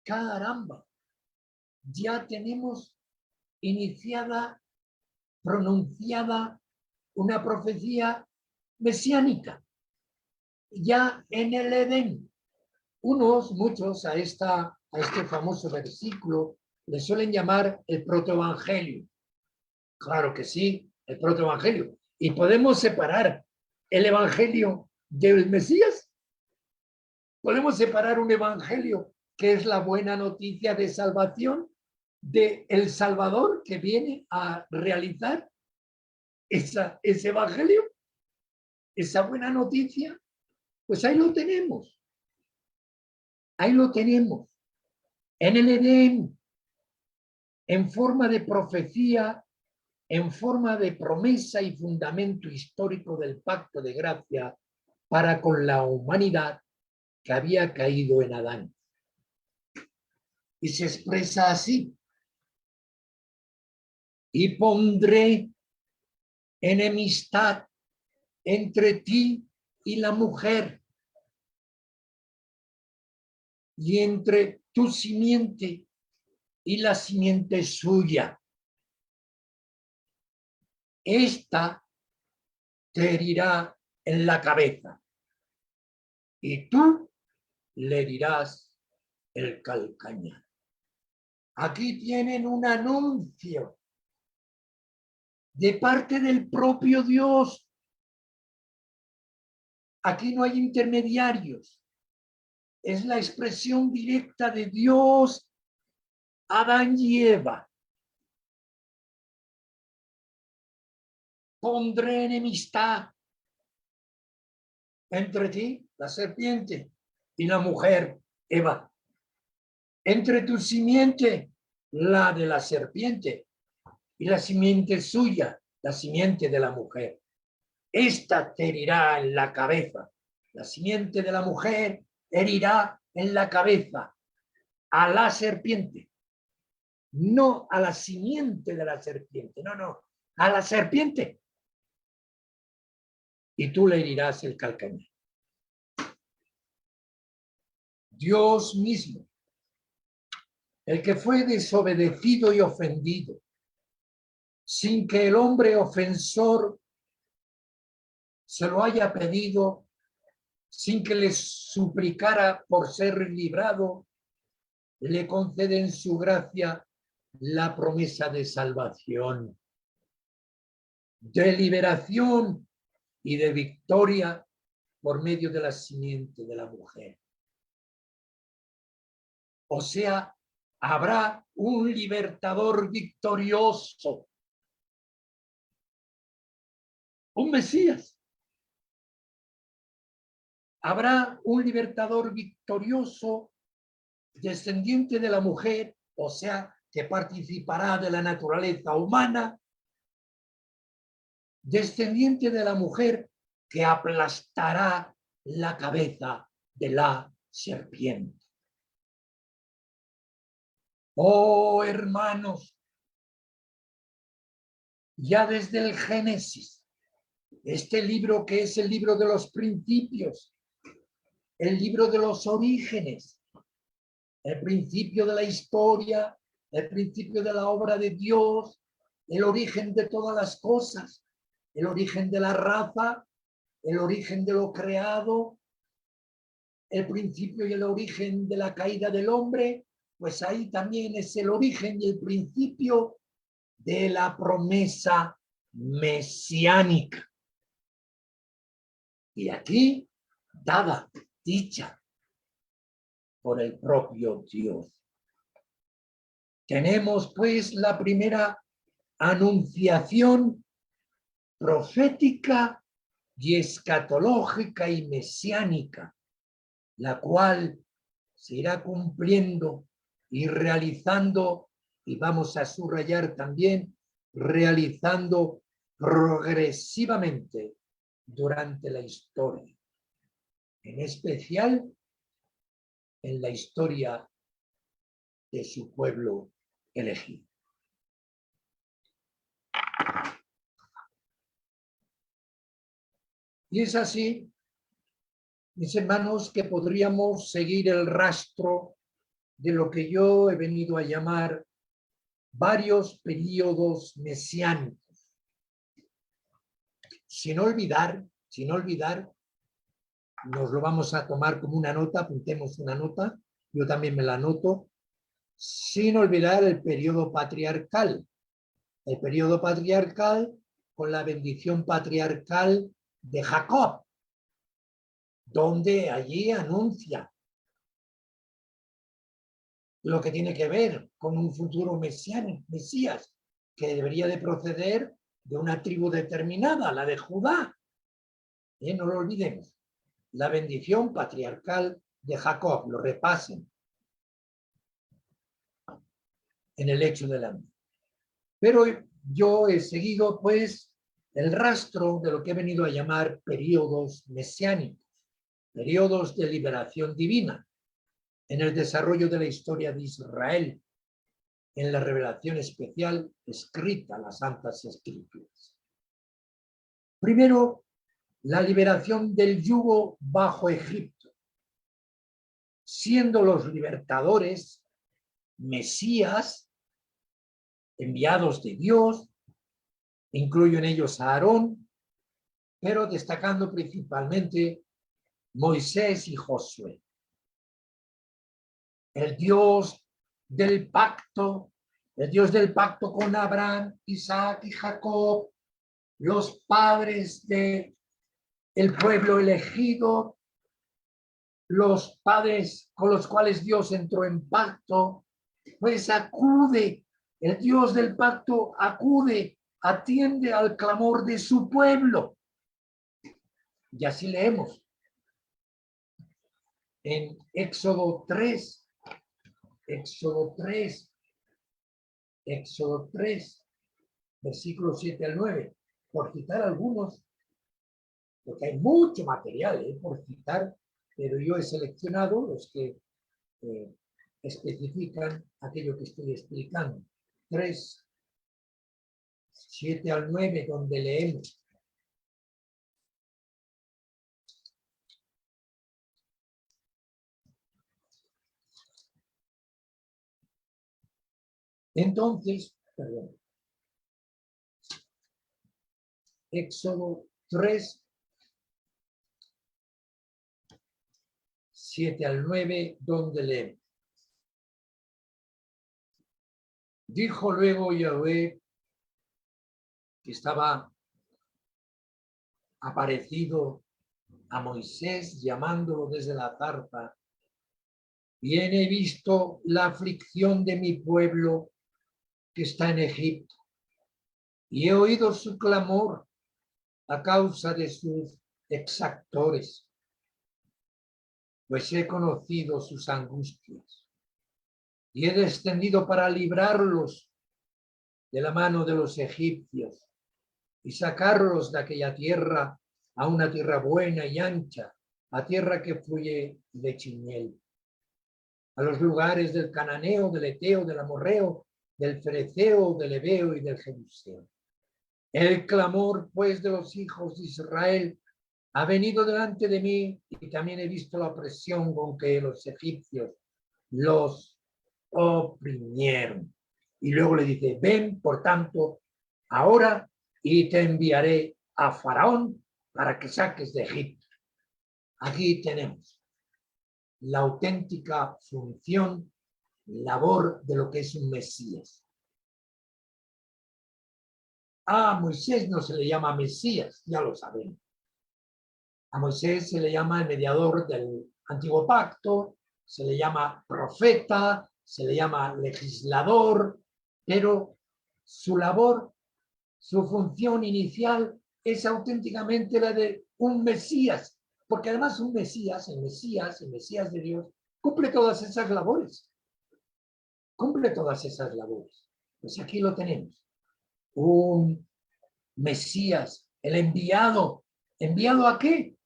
Caramba. Ya tenemos iniciada, pronunciada una profecía mesiánica. Ya en el Edén. Muchos a este famoso versículo le suelen llamar el protoevangelio. Claro que sí, el protoevangelio. ¿Y podemos separar el evangelio del Mesías? ¿Podemos separar un evangelio que es la buena noticia de salvación de el Salvador que viene a realizar ese evangelio? Esa buena noticia, pues ahí lo tenemos. Ahí lo tenemos. En el Edén, en forma de profecía, en forma de promesa y fundamento histórico del pacto de gracia para con la humanidad que había caído en Adán. Y se expresa así: y pondré enemistad entre ti y la mujer, y entre tu simiente y la simiente suya. Esta te herirá en la cabeza y tú le herirás el calcañar. Aquí tienen un anuncio de parte del propio Dios. Aquí no hay intermediarios. Es la expresión directa de Dios, Adán y Eva. Pondré enemistad entre ti, la serpiente, y la mujer, Eva. Entre tu simiente, la de la serpiente, y la simiente suya, la simiente de la mujer. Esta te herirá en la cabeza. La simiente de la mujer herirá en la cabeza a la serpiente. No a la simiente de la serpiente, no, a la serpiente. Y tú le herirás el calcañar. Dios mismo, el que fue desobedecido y ofendido, sin que el hombre ofensor se lo haya pedido, sin que le suplicara por ser librado, le concede en su gracia la promesa de salvación, de liberación y de victoria por medio de la simiente de la mujer. O sea, habrá un libertador victorioso, un Mesías. Habrá un libertador victorioso, descendiente de la mujer, o sea, que participará de la naturaleza humana, descendiente de la mujer que aplastará la cabeza de la serpiente. Oh, hermanos, ya desde el Génesis, este libro que es el libro de los principios, el libro de los orígenes, el principio de la historia, el principio de la obra de Dios, el origen de todas las cosas, el origen de la raza, el origen de lo creado, el principio y el origen de la caída del hombre, pues ahí también es el origen y el principio de la promesa mesiánica. Y aquí, dada, dicha por el propio Dios. Tenemos pues la primera anunciación profética y escatológica y mesiánica, la cual se irá cumpliendo y realizando, y vamos a subrayar también, realizando progresivamente durante la historia, en especial en la historia de su pueblo elegido. Y es así, mis hermanos, que podríamos seguir el rastro de lo que yo he venido a llamar varios periodos mesiánicos. Sin olvidar, nos lo vamos a tomar como una nota, apuntemos una nota, yo también me la anoto, sin olvidar el periodo patriarcal. El periodo patriarcal con la bendición patriarcal de Jacob, donde allí anuncia lo que tiene que ver con un futuro Mesías, que debería de proceder de una tribu determinada, la de Judá. No lo olvidemos. La bendición patriarcal de Jacob, lo repasen en el hecho de la vida. Pero yo he seguido, pues, el rastro de lo que he venido a llamar periodos mesiánicos, periodos de liberación divina, en el desarrollo de la historia de Israel, en la revelación especial escrita en las Santas Escrituras. Primero, la liberación del yugo bajo Egipto, siendo los libertadores Mesías, enviados de Dios, incluyo en ellos a Aarón, pero destacando principalmente Moisés y Josué. El Dios del pacto el Dios del pacto con Abraham, Isaac y Jacob, los padres de el pueblo elegido, los padres con los cuales Dios entró en pacto, pues acude, el Dios del pacto acude, atiende al clamor de su pueblo. Y así leemos en Éxodo 3, versículos 7 al 9, por citar algunos, porque hay mucho material por citar, pero yo he seleccionado los que especifican aquello que estoy explicando. 3, 7 al 9, donde leemos: entonces, perdón, Éxodo 3, 7 al 9, donde leemos: dijo luego Yahvé, que estaba aparecido a Moisés llamándolo desde la zarza: bien he visto la aflicción de mi pueblo que está en Egipto, y he oído su clamor a causa de sus exactores, pues he conocido sus angustias, y he descendido para librarlos de la mano de los egipcios y sacarlos de aquella tierra a una tierra buena y ancha, a tierra que fluye leche y miel, a los lugares del cananeo, del eteo, del amorreo, del fereceo, del heveo y del jebuseo. El clamor, pues, de los hijos de Israel ha venido delante de mí, y también he visto la opresión con que los egipcios los oprimieron. Y luego le dice: ven, por tanto, ahora, y te enviaré a Faraón para que saques de Egipto. Aquí tenemos la auténtica función, labor de lo que es un Mesías. A Moisés no se le llama Mesías, ya lo sabemos. A Moisés se le llama el mediador del antiguo pacto, se le llama profeta, se le llama legislador, pero su labor, su función inicial es auténticamente la de un Mesías, porque además un Mesías, el Mesías de Dios, cumple todas esas labores. Cumple todas esas labores. Pues aquí lo tenemos. Un Mesías, el enviado. ¿Enviado a qué?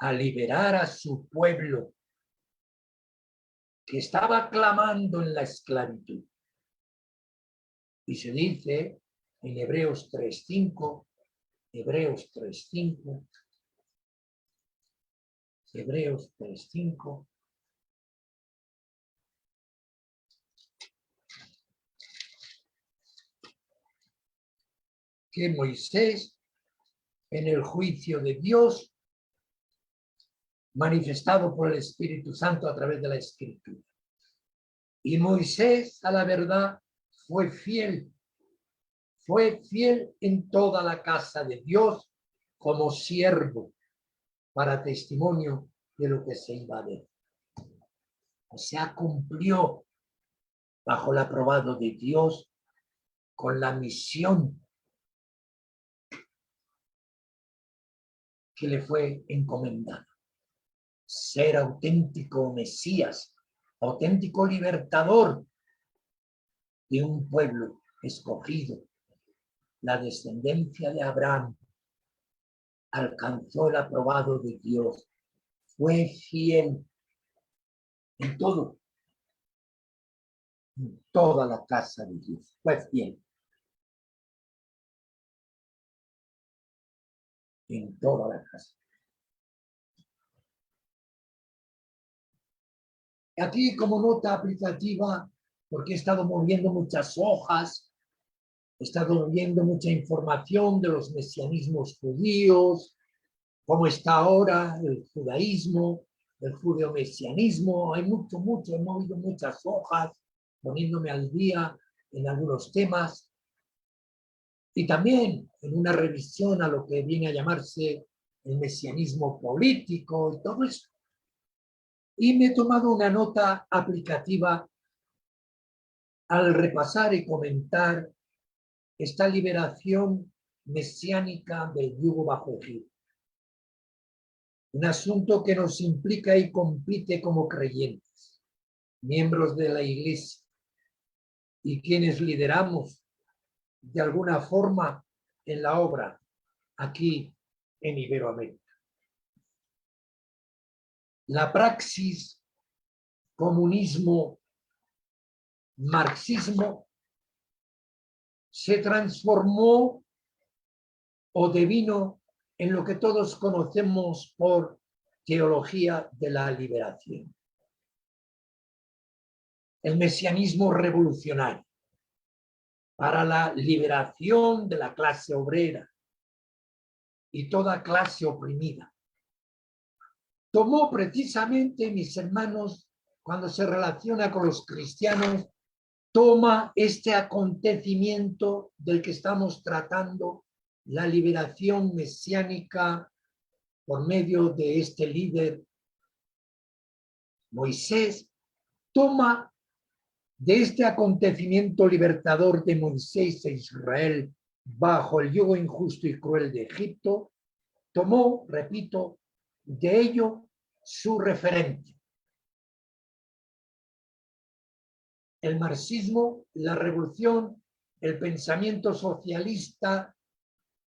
A liberar a su pueblo que estaba clamando en la esclavitud. Y se dice en Hebreos 3:5, Hebreos 3:5, Hebreos 3:5, que Moisés, en el juicio de Dios, manifestado por el Espíritu Santo a través de la Escritura. Y Moisés, a la verdad, fue fiel en toda la casa de Dios como siervo para testimonio de lo que se iba a ver. O sea, cumplió bajo el aprobado de Dios con la misión que le fue encomendada. Ser auténtico Mesías, auténtico libertador de un pueblo escogido. La descendencia de Abraham alcanzó el aprobado de Dios. Fue fiel en todo, en toda la casa de Dios. Fue fiel en toda la casa. Aquí, como nota aplicativa, porque he estado moviendo muchas hojas, he estado viendo mucha información de los mesianismos judíos, cómo está ahora el judaísmo, el judeo-mesianismo. Hay mucho, he movido muchas hojas poniéndome al día en algunos temas y también en una revisión a lo que viene a llamarse el mesianismo político y todo eso. Y me he tomado una nota aplicativa al repasar y comentar esta liberación mesiánica del yugo bajo Egipto. Un asunto que nos implica y compite como creyentes, miembros de la Iglesia y quienes lideramos de alguna forma en la obra aquí en Iberoamérica. La praxis comunismo, marxismo se transformó o devino en lo que todos conocemos por teología de la liberación. El mesianismo revolucionario para la liberación de la clase obrera y toda clase oprimida. Tomó precisamente, mis hermanos, cuando se relaciona con los cristianos, toma este acontecimiento del que estamos tratando, la liberación mesiánica por medio de este líder, Moisés, toma de este acontecimiento libertador de Moisés e Israel bajo el yugo injusto y cruel de Egipto, tomó, repito, de ello su referente. El marxismo, la revolución, el pensamiento socialista,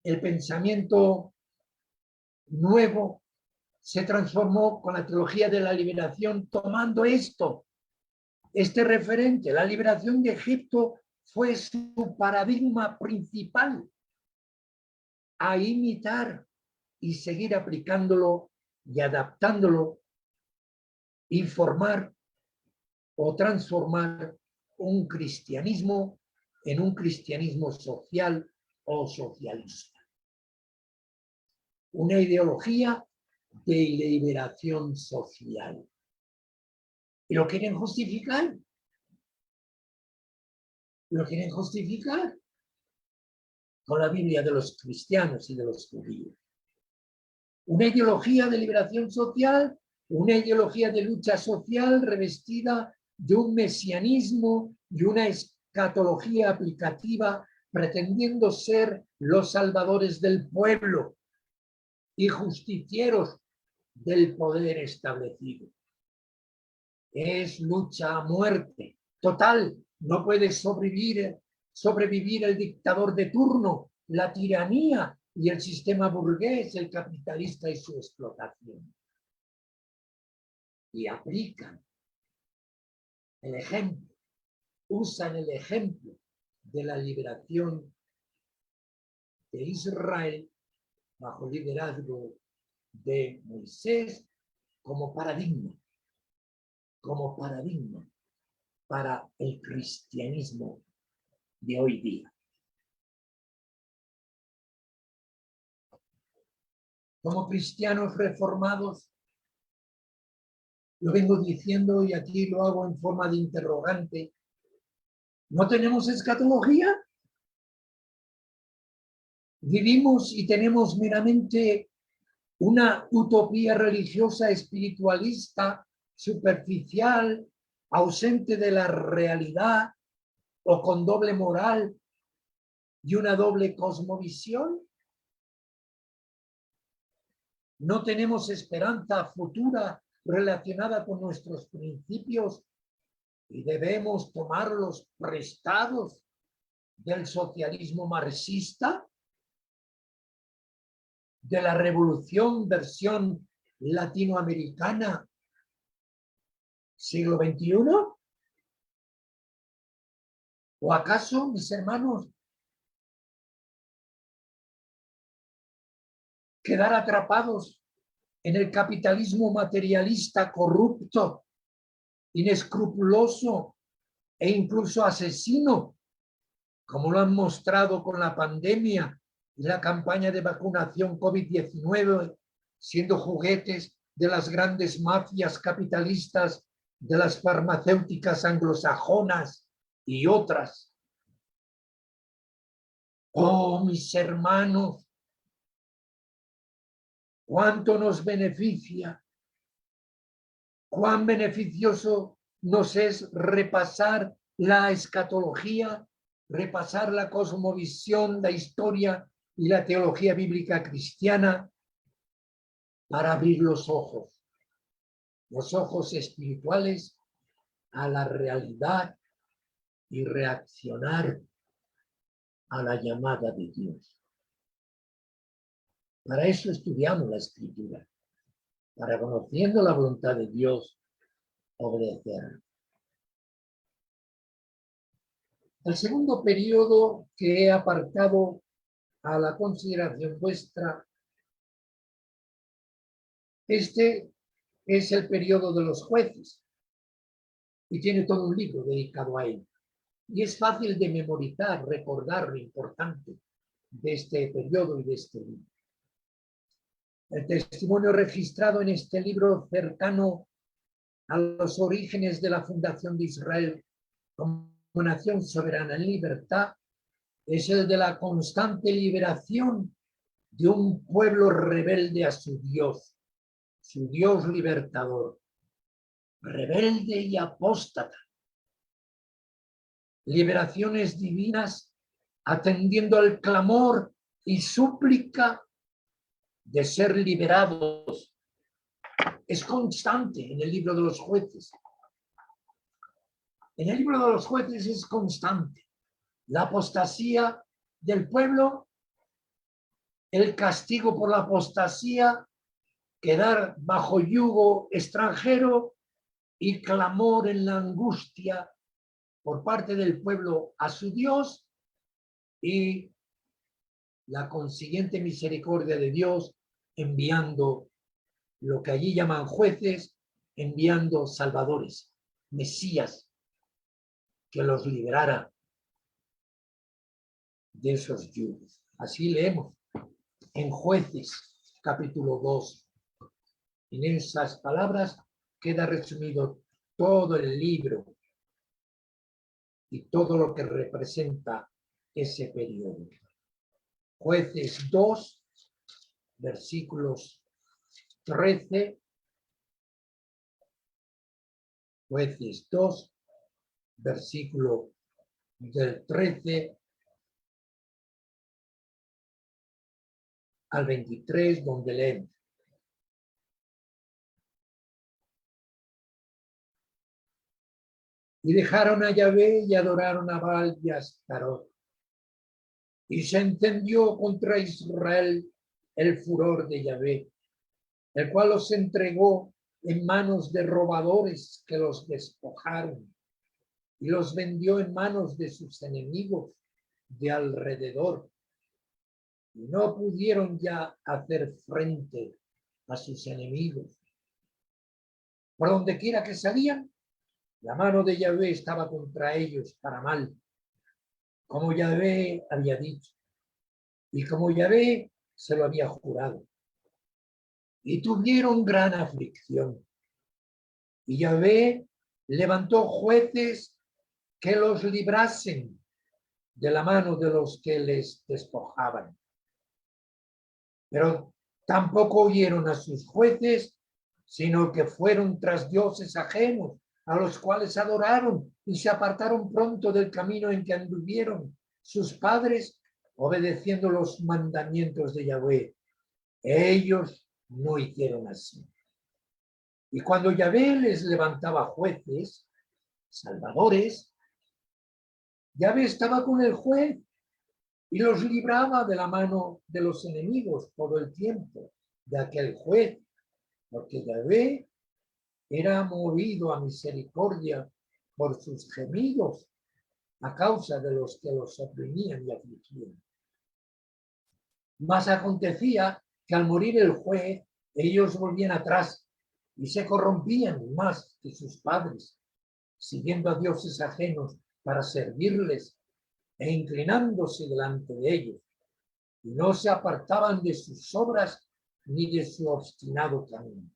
el pensamiento nuevo, se transformó con la teología de la liberación tomando esto, este referente. La liberación de Egipto fue su paradigma principal a imitar y seguir aplicándolo y adaptándolo y formar o transformar un cristianismo en un cristianismo social o socialista. Una ideología de liberación social. ¿Y lo quieren justificar? Lo quieren justificar con la Biblia de los cristianos y de los judíos. Una ideología de liberación social, una ideología de lucha social revestida de un mesianismo y una escatología aplicativa, pretendiendo ser los salvadores del pueblo y justicieros del poder establecido. Es lucha a muerte total. No puede sobrevivir el dictador de turno, la tiranía y el sistema burgués, el capitalista y su explotación. Y aplican el ejemplo, usan el ejemplo de la liberación de Israel bajo liderazgo de Moisés como paradigma para el cristianismo de hoy día. Como cristianos reformados, lo vengo diciendo y aquí lo hago en forma de interrogante, ¿no tenemos escatología? ¿Vivimos y tenemos meramente una utopía religiosa espiritualista, superficial, ausente de la realidad o con doble moral y una doble cosmovisión? ¿No tenemos esperanza futura relacionada con nuestros principios y debemos tomarlos prestados del socialismo marxista, de la revolución versión latinoamericana siglo XXI? ¿O acaso, mis hermanos, quedar atrapados en el capitalismo materialista corrupto, inescrupuloso e incluso asesino, como lo han mostrado con la pandemia y la campaña de vacunación COVID-19, siendo juguetes de las grandes mafias capitalistas de las farmacéuticas anglosajonas y otras. Oh, mis hermanos, cuánto nos beneficia, cuán beneficioso nos es repasar la escatología, repasar la cosmovisión, la historia y la teología bíblica cristiana para abrir los ojos espirituales a la realidad y reaccionar a la llamada de Dios. Para eso estudiamos la Escritura, para conociendo la voluntad de Dios, obedecer. El segundo periodo que he apartado a la consideración vuestra, este es el periodo de los jueces y tiene todo un libro dedicado a él. Y es fácil de memorizar, recordar lo importante de este periodo y de este libro. El testimonio registrado en este libro cercano a los orígenes de la fundación de Israel como nación soberana en libertad es el de la constante liberación de un pueblo rebelde a su Dios libertador, rebelde y apóstata. Liberaciones divinas atendiendo al clamor y súplica de ser liberados. Es constante en el libro de los jueces. En el libro de los jueces es constante la apostasía del pueblo, el castigo por la apostasía, quedar bajo yugo extranjero y clamor en la angustia por parte del pueblo a su Dios y la consiguiente misericordia de Dios enviando lo que allí llaman jueces, enviando salvadores, mesías, que los liberara de esos yugos. Así leemos en Jueces, capítulo 2. En esas palabras queda resumido todo el libro y todo lo que representa ese periodo. Jueces 2, versículos 13. Jueces 2, versículo del 13 al 23, donde leemos: y dejaron a Yahvé y adoraron a Baal y a Astarot. Y se encendió contra Israel el furor de Yahvé, el cual los entregó en manos de robadores que los despojaron y los vendió en manos de sus enemigos de alrededor. Y no pudieron ya hacer frente a sus enemigos. Por donde quiera que salían, la mano de Yahvé estaba contra ellos para mal, como Yahvé había dicho, y como Yahvé se lo había jurado. Y tuvieron gran aflicción. Y Yahvé levantó jueces que los librasen de la mano de los que les despojaban. Pero tampoco oyeron a sus jueces, sino que fueron tras dioses ajenos, a los cuales adoraron y se apartaron pronto del camino en que anduvieron sus padres, obedeciendo los mandamientos de Yahvé. Ellos no hicieron así. Y cuando Yahvé les levantaba jueces, salvadores, Yahvé estaba con el juez y los libraba de la mano de los enemigos todo el tiempo de aquel juez, porque Yahvé era movido a misericordia por sus gemidos a causa de los que los oprimían y afligían. Mas acontecía que al morir el juez, ellos volvían atrás y se corrompían más que sus padres, siguiendo a dioses ajenos para servirles e inclinándose delante de ellos, y no se apartaban de sus obras ni de su obstinado camino.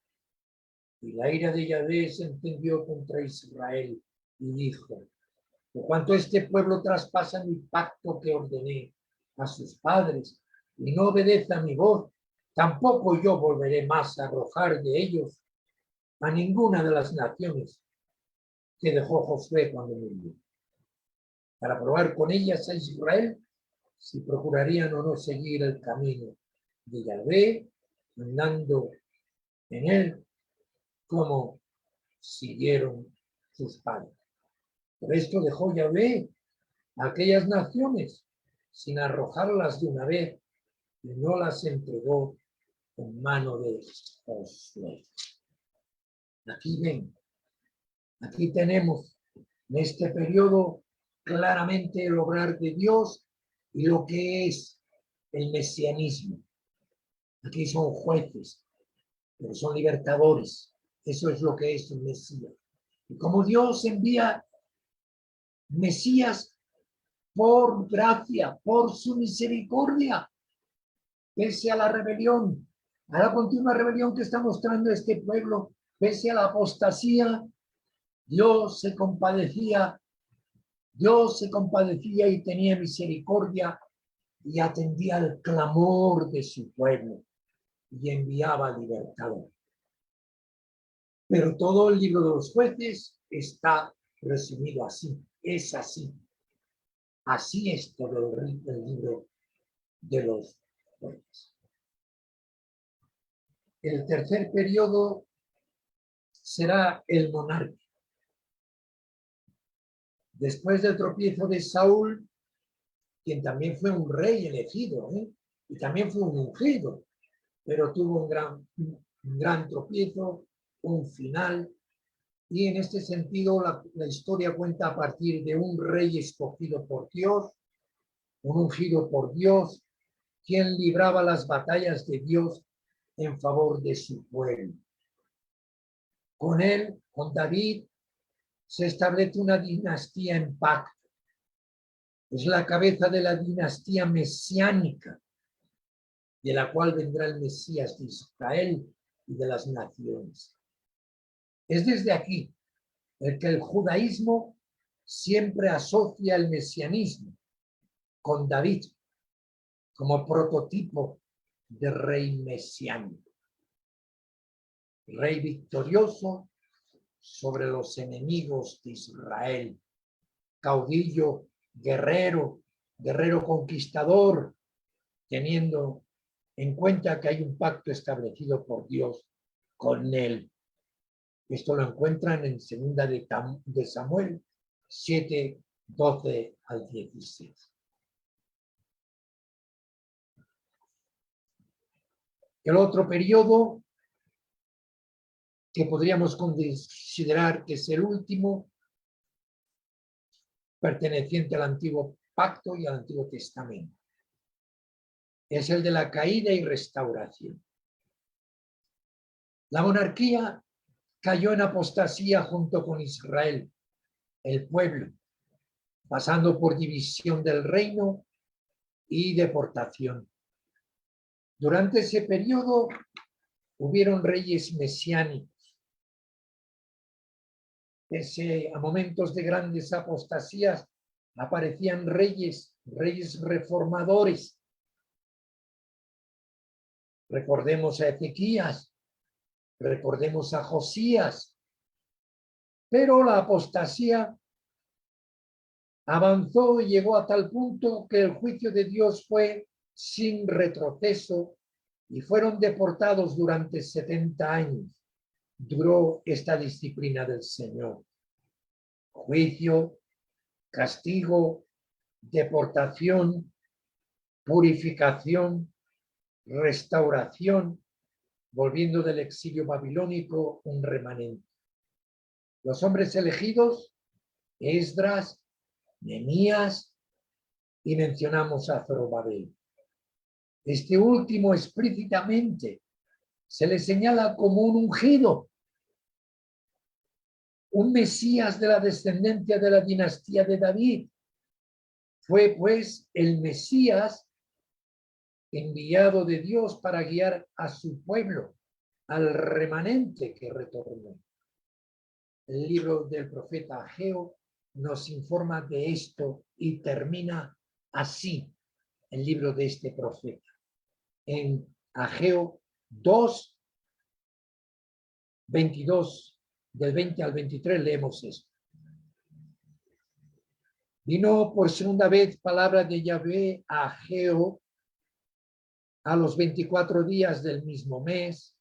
Y la ira de Yahvé se encendió contra Israel y dijo: Por cuanto este pueblo traspasa mi pacto que ordené a sus padres y no obedece a mi voz, tampoco yo volveré más a arrojar de ellos a ninguna de las naciones que dejó Josué cuando murió, para probar con ellas a Israel si procurarían o no seguir el camino de Yahvé, andando en él como siguieron sus padres. Por esto dejó Yahvé a aquellas naciones sin arrojarlas de una vez y no las entregó en mano de Josué. Aquí ven, aquí tenemos en este periodo claramente el obrar de Dios y lo que es el mesianismo. Aquí son jueces, pero son libertadores. Eso es lo que es el Mesías. Y como Dios envía Mesías por gracia, por su misericordia, pese a la rebelión, a la continua rebelión que está mostrando este pueblo, pese a la apostasía, Dios se compadecía y tenía misericordia y atendía al clamor de su pueblo y enviaba libertador. Pero todo el libro de los jueces está resumido así, es así. Así es todo el libro de los jueces. El tercer periodo será el monarca. Después del tropiezo de Saúl, quien también fue un rey elegido, y también fue un ungido, pero tuvo un gran tropiezo, un final, y en este sentido la historia cuenta a partir de un rey escogido por Dios, un ungido por Dios, quien libraba las batallas de Dios en favor de su pueblo. Con él, con David, se establece una dinastía en pacto. Es la cabeza de la dinastía mesiánica, de la cual vendrá el Mesías de Israel y de las naciones. Es desde aquí el que el judaísmo siempre asocia el mesianismo con David como prototipo de rey mesiánico. Rey victorioso sobre los enemigos de Israel, caudillo, guerrero conquistador, teniendo en cuenta que hay un pacto establecido por Dios con él. Esto lo encuentran en 2 de Samuel 7, 12 al 16. El otro periodo que podríamos considerar que es el último, perteneciente al Antiguo Pacto y al Antiguo Testamento, es el de la caída y restauración. La monarquía cayó en apostasía junto con Israel, el pueblo, pasando por división del reino y deportación. Durante ese periodo hubieron reyes mesiánicos. Pese a momentos de grandes apostasías, aparecían reyes reformadores. Recordemos a Ezequías, recordemos a Josías, pero la apostasía avanzó y llegó a tal punto que el juicio de Dios fue sin retroceso y fueron deportados durante 70 años. Duró esta disciplina del Señor. Juicio, castigo, deportación, purificación, restauración, volviendo del exilio babilónico un remanente. Los hombres elegidos, Esdras, Nehemías, y mencionamos a Zorobabel. Este último explícitamente se le señala como un ungido, un Mesías de la descendencia de la dinastía de David. Fue pues el Mesías enviado de Dios para guiar a su pueblo, al remanente que retornó. El libro del profeta Ageo nos informa de esto y termina así el libro de este profeta. En Ageo 2, 22, del 20 al 23 leemos esto. Vino por segunda vez palabra de Yahvé a Ageo a los 24 días del mismo mes,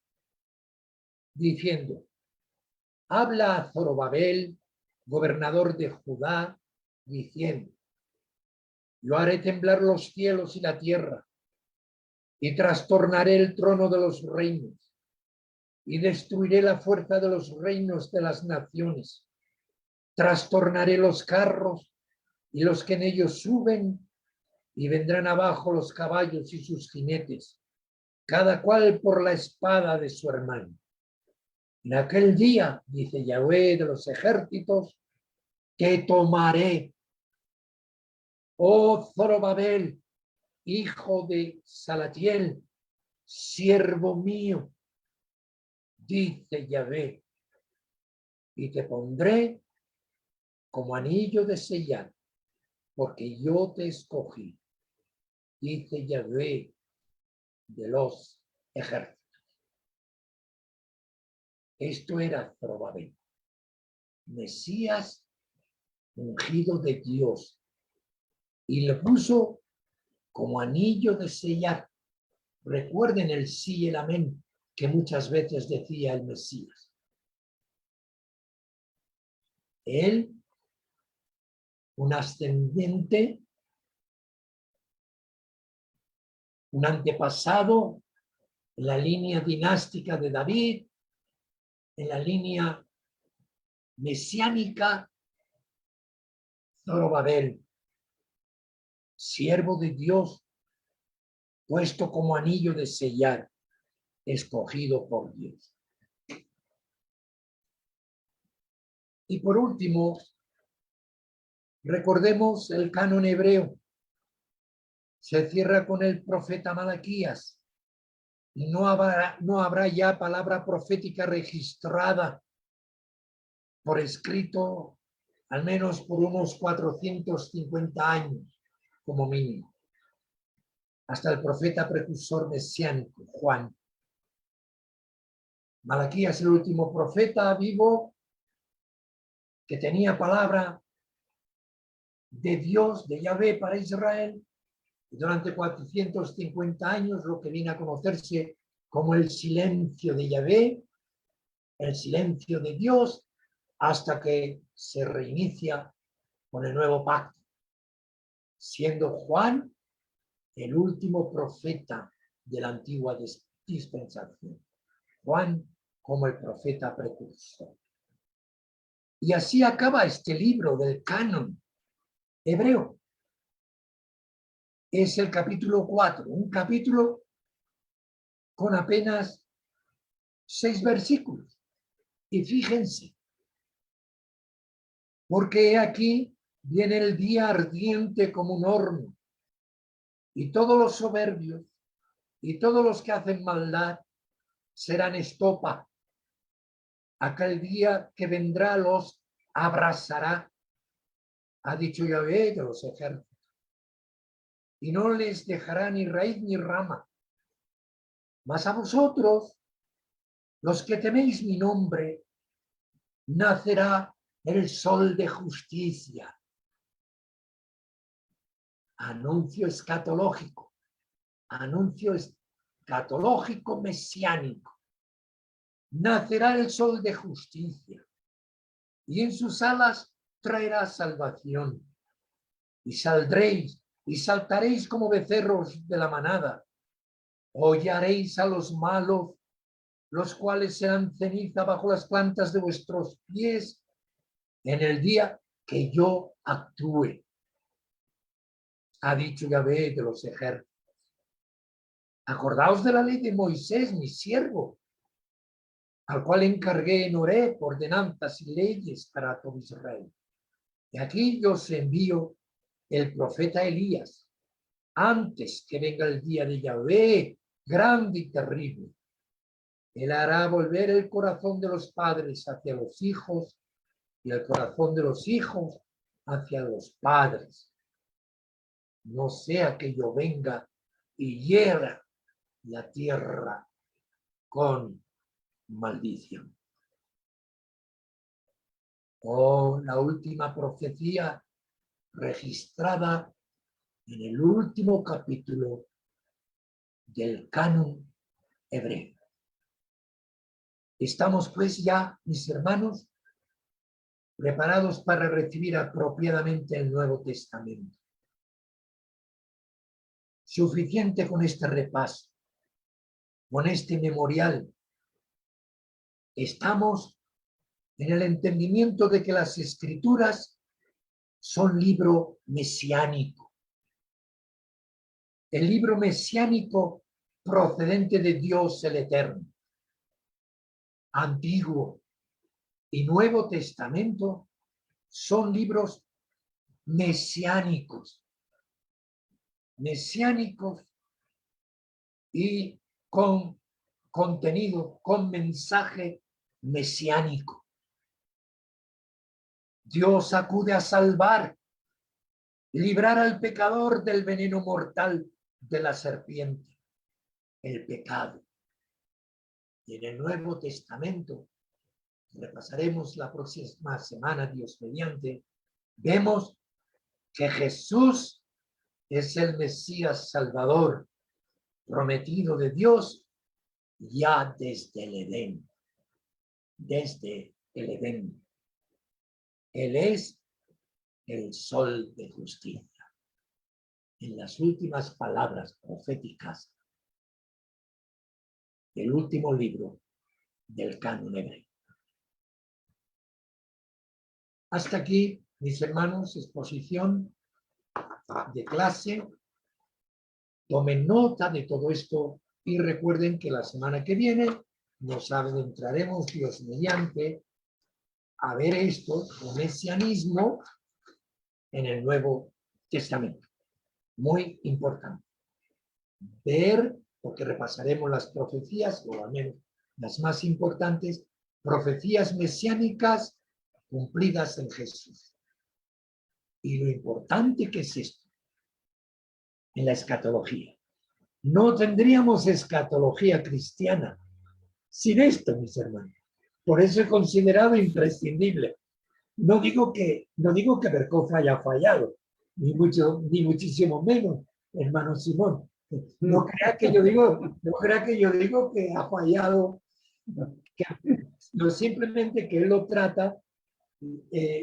diciendo, habla a Zorobabel, gobernador de Judá, diciendo, yo haré temblar los cielos y la tierra, y trastornaré el trono de los reinos, y destruiré la fuerza de los reinos de las naciones. Trastornaré los carros y los que en ellos suben, y vendrán abajo los caballos y sus jinetes, cada cual por la espada de su hermano. En aquel día, dice Yahvé de los ejércitos, te tomaré, oh Zorobabel, hijo de Salatiel, siervo mío, dice Yahvé, y te pondré como anillo de sellar, porque yo te escogí, dice Yahvé de los ejércitos. Esto era Zorobabel, Mesías ungido de Dios, y le puso como anillo de sellar. Recuerden el sí y el amén que muchas veces decía el Mesías. Él, un ascendente, un antepasado en la línea dinástica de David, en la línea mesiánica, Zorobabel, siervo de Dios, puesto como anillo de sellar, escogido por Dios. Y por último, recordemos el canon hebreo. Se cierra con el profeta Malaquías. Y no habrá ya palabra profética registrada por escrito, al menos por unos 450 años, como mínimo. Hasta el profeta precursor mesiánico, Juan. Malaquías, el último profeta vivo que tenía palabra de Dios, de Yahvé para Israel, y durante 450 años lo que viene a conocerse como el silencio de Yahvé, el silencio de Dios, hasta que se reinicia con el nuevo pacto, siendo Juan el último profeta de la antigua dispensación. Juan como el profeta precursor. Y así acaba este libro del canon hebreo. Es el capítulo 4, un capítulo con apenas 6 versículos. Y fíjense, porque aquí viene el día ardiente como un horno, y todos los soberbios y todos los que hacen maldad serán estopa. Aquel día que vendrá los abrasará, ha dicho Yahvé de los ejércitos, y no les dejará ni raíz ni rama. Mas a vosotros, los que teméis mi nombre, nacerá el sol de justicia. Anuncio escatológico mesiánico. Nacerá el sol de justicia, y en sus alas traerá salvación. Y saldréis y saltaréis como becerros de la manada. Hollaréis a los malos, los cuales serán ceniza bajo las plantas de vuestros pies en el día que yo actúe, ha dicho Yahvé de los ejércitos. Acordaos de la ley de Moisés, mi siervo, al cual encargué en Horeb ordenanzas y leyes para todo Israel. Y aquí yo os envío el profeta Elías, antes que venga el día de Yahvé, grande y terrible. Él hará volver el corazón de los padres hacia los hijos y el corazón de los hijos hacia los padres. No sea que yo venga y hiera la tierra con maldición. Oh, la última profecía registrada en el último capítulo del canon hebreo. Estamos pues ya, mis hermanos, preparados para recibir apropiadamente el Nuevo Testamento. Suficiente con este repaso, con este memorial. Estamos en el entendimiento de que las Escrituras son libro mesiánico. El libro mesiánico procedente de Dios el Eterno. Antiguo y Nuevo Testamento son libros mesiánicos. Mesiánicos y con contenido, con mensaje mesiánico. Dios acude a salvar, librar al pecador del veneno mortal de la serpiente, el pecado. Y en el Nuevo Testamento, repasaremos la próxima semana, Dios mediante, vemos que Jesús es el Mesías Salvador, prometido de Dios ya desde el Edén. Desde el Edén. Él es el sol de justicia. En las últimas palabras proféticas del último libro del canon hebreo. Hasta aquí, mis hermanos, exposición de clase. Tomen nota de todo esto y recuerden que la semana que viene nos adentraremos, Dios mediante, a ver esto, el mesianismo en el Nuevo Testamento. Muy importante. Ver, porque repasaremos las profecías, o al menos las más importantes, profecías mesiánicas cumplidas en Jesús. Y lo importante que es esto, en la escatología. No tendríamos escatología cristiana sin esto, mis hermanos. Por eso he considerado imprescindible. No digo que Berkhof haya fallado, ni muchísimo menos, hermano Simón. No crea que yo digo que ha fallado, no, simplemente que él lo trata.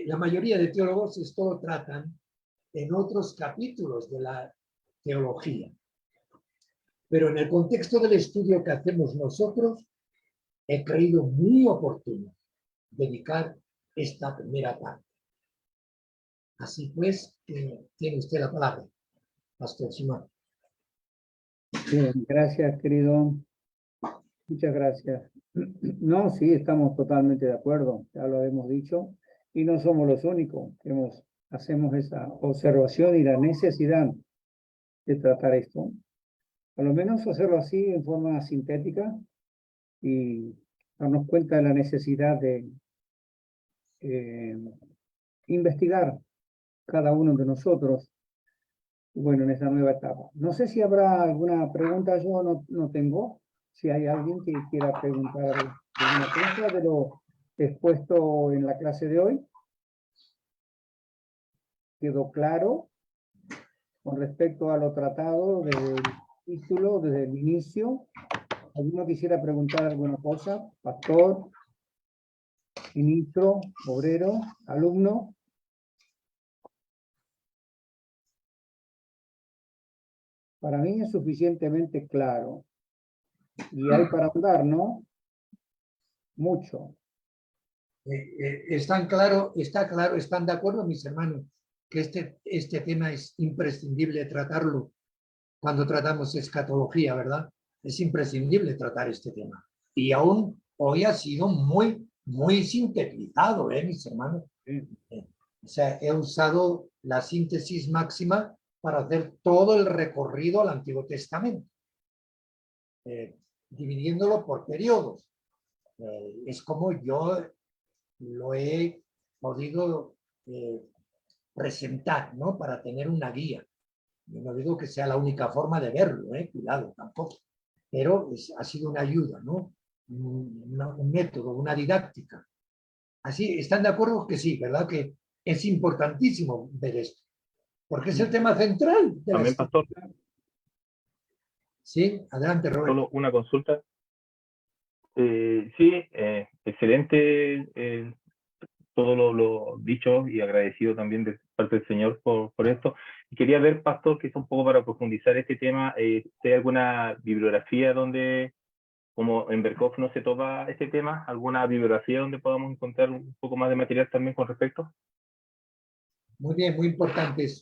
La mayoría de teólogos esto lo tratan en otros capítulos de la teología. Pero en el contexto del estudio que hacemos nosotros, he creído muy oportuno dedicar esta primera parte. Así pues, tiene usted la palabra, Pastor Simón. Bien, gracias, querido. Muchas gracias. No, sí, estamos totalmente de acuerdo, ya lo hemos dicho, y no somos los únicos que hacemos esa observación y la necesidad de tratar esto. A lo menos hacerlo así en forma sintética y darnos cuenta de la necesidad de investigar cada uno de nosotros, bueno, en esta nueva etapa. No sé si habrá alguna pregunta, yo no tengo. Si hay alguien que quiera preguntar alguna cosa de lo expuesto en la clase de hoy. ¿Quedó claro con respecto a lo tratado desde el título, desde el inicio? ¿Alguno quisiera preguntar alguna cosa? Pastor, ministro, obrero, alumno. Para mí es suficientemente claro. Y hay para andar, ¿no? Mucho. Está claro, están de acuerdo mis hermanos, que este tema es imprescindible tratarlo cuando tratamos escatología, ¿verdad? Es imprescindible tratar este tema. Y aún hoy ha sido muy, muy sintetizado, mis hermanos. O sea, he usado la síntesis máxima para hacer todo el recorrido al Antiguo Testamento, dividiéndolo por periodos. Es como yo lo he podido presentar, ¿no? Para tener una guía. Yo no digo que sea la única forma de verlo, cuidado, tampoco. Pero ha sido una ayuda, ¿no? Un método, una didáctica. Así, ¿están de acuerdo que sí, verdad? Que es importantísimo ver esto, porque es el tema central de la También, pastor, escritura. Sí, adelante, Roberto. solo una consulta. Sí, excelente todo lo dicho y agradecido también de parte del Señor por esto. Y quería ver, pastor, que es un poco para profundizar este tema, si hay alguna bibliografía donde, como en Berkhof no se toma este tema, alguna bibliografía donde podamos encontrar un poco más de material también con respecto. Muy bien, muy importante eso.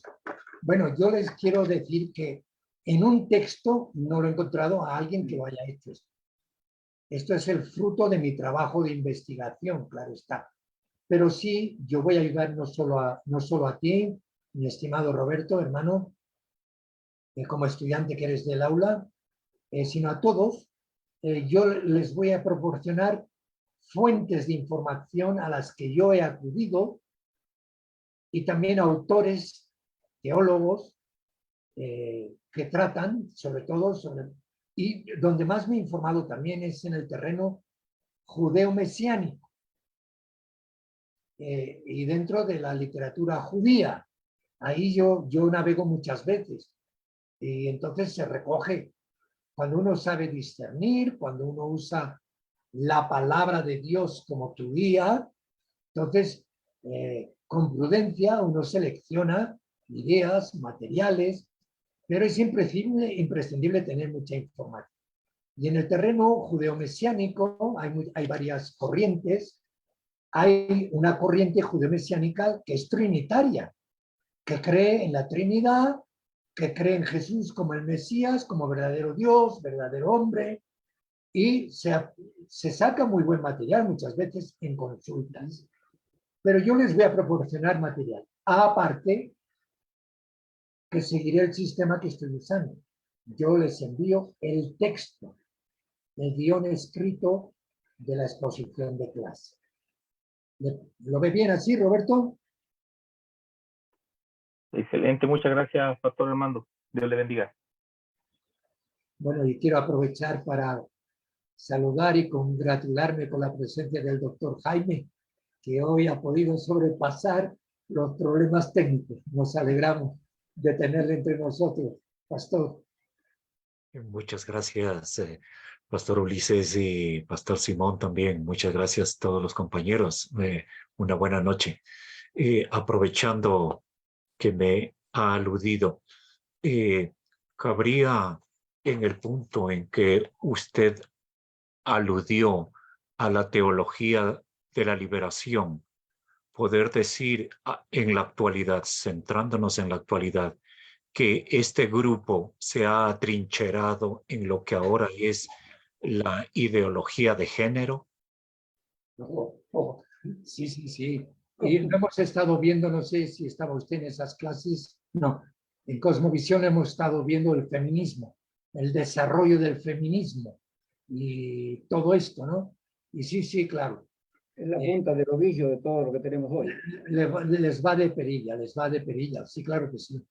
Bueno, yo les quiero decir que en un texto no lo he encontrado a alguien que lo haya hecho esto. Esto es el fruto de mi trabajo de investigación, claro está. Pero sí, yo voy a ayudar no solo a ti, mi estimado Roberto, hermano, como estudiante que eres del aula, sino a todos. Yo les voy a proporcionar fuentes de información a las que yo he acudido y también autores, teólogos, que tratan, sobre todo, y donde más me he informado también es en el terreno judeo-mesiánico y dentro de la literatura judía. Ahí yo navego muchas veces y entonces se recoge cuando uno sabe discernir, cuando uno usa la palabra de Dios como tu guía, entonces con prudencia uno selecciona ideas, materiales, pero es imprescindible tener mucha información. Y en el terreno judeo-mesiánico hay varias corrientes. Hay una corriente judeo-mesiánica que es trinitaria, que cree en la Trinidad, que cree en Jesús como el Mesías, como verdadero Dios, verdadero hombre, y se saca muy buen material muchas veces en consultas. Pero yo les voy a proporcionar material. Aparte, que seguiré el sistema que estoy usando. Yo les envío el texto, el guión escrito de la exposición de clase. ¿Lo ve bien así, Roberto? Excelente, muchas gracias, pastor Armando. Dios le bendiga. Bueno, y quiero aprovechar para saludar y congratularme con la presencia del doctor Jaime, que hoy ha podido sobrepasar los problemas técnicos. Nos alegramos de tenerle entre nosotros, pastor. Muchas gracias, Pastor Ulises y Pastor Simón también. Muchas gracias a todos los compañeros. Una buena noche. Aprovechando que me ha aludido, cabría en el punto en que usted aludió a la teología de la liberación, poder decir en la actualidad, centrándonos en la actualidad, que este grupo se ha atrincherado en lo que ahora es la ideología de género. Sí, sí, sí. Y lo hemos estado viendo, no sé si estaba usted en esas clases, no, en Cosmovisión hemos estado viendo el feminismo, el desarrollo del feminismo y todo esto, ¿no? Y sí, sí, claro. Es la punta del ovillo de todo lo que tenemos hoy. Les va de perilla, sí, claro que sí.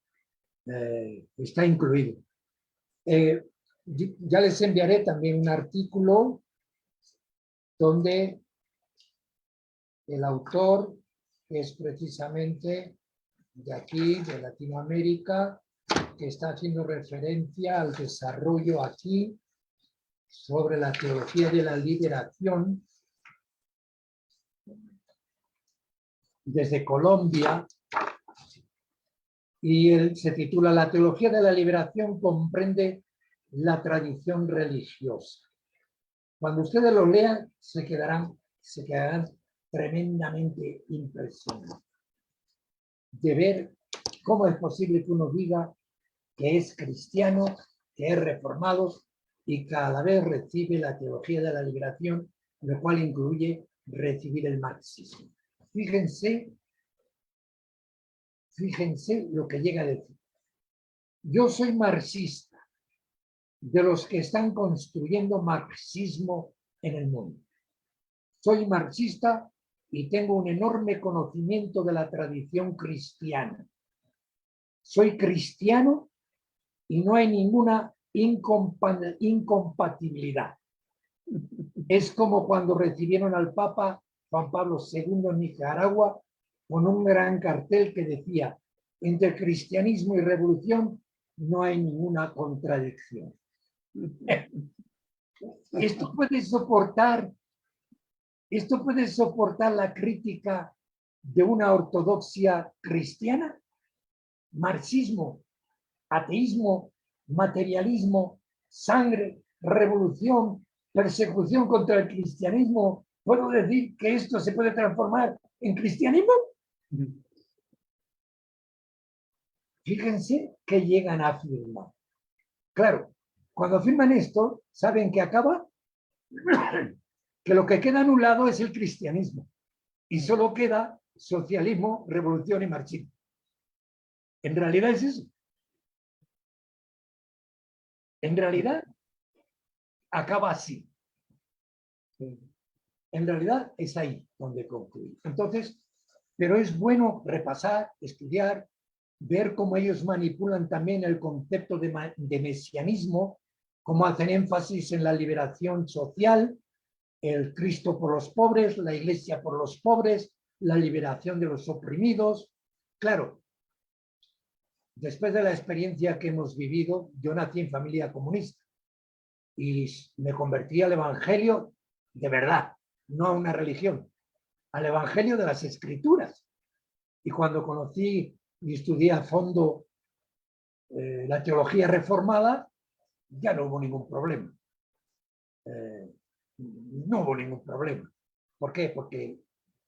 Está incluido. Ya les enviaré también un artículo donde el autor es precisamente de aquí, de Latinoamérica, que está haciendo referencia al desarrollo aquí sobre la teología de la liberación desde Colombia, y se titula La teología de la liberación comprende la tradición religiosa. Cuando ustedes lo lean, se quedarán tremendamente impresionados de ver cómo es posible que uno diga que es cristiano, que es reformado y cada vez recibe la teología de la liberación, lo cual incluye recibir el marxismo. Fíjense lo que llega a decir. Yo soy marxista, de los que están construyendo marxismo en el mundo. Soy marxista y tengo un enorme conocimiento de la tradición cristiana. Soy cristiano y no hay ninguna incompatibilidad. Es como cuando recibieron al Papa Juan Pablo II en Nicaragua con un gran cartel que decía: entre cristianismo y revolución no hay ninguna contradicción. Esto puede soportar la crítica de una ortodoxia cristiana. Marxismo, ateísmo, materialismo, sangre, revolución, persecución contra el cristianismo. ¿Puedo decir que esto se puede transformar en cristianismo? Fíjense que llegan a afirmar. Claro, cuando afirman esto, ¿saben qué acaba? Que lo que queda anulado es el cristianismo y solo queda socialismo, revolución y marxismo. En realidad es eso. En realidad acaba así. En realidad es ahí donde concluye. Entonces, pero es bueno repasar, estudiar, ver cómo ellos manipulan también el concepto de mesianismo, cómo hacen énfasis en la liberación social, el Cristo por los pobres, la Iglesia por los pobres, la liberación de los oprimidos. Claro, después de la experiencia que hemos vivido, yo nací en familia comunista y me convertí al Evangelio de verdad, no a una religión, al Evangelio de las Escrituras. Y cuando conocí y estudié a fondo la teología reformada, ya no hubo ningún problema. No hubo ningún problema. ¿Por qué? Porque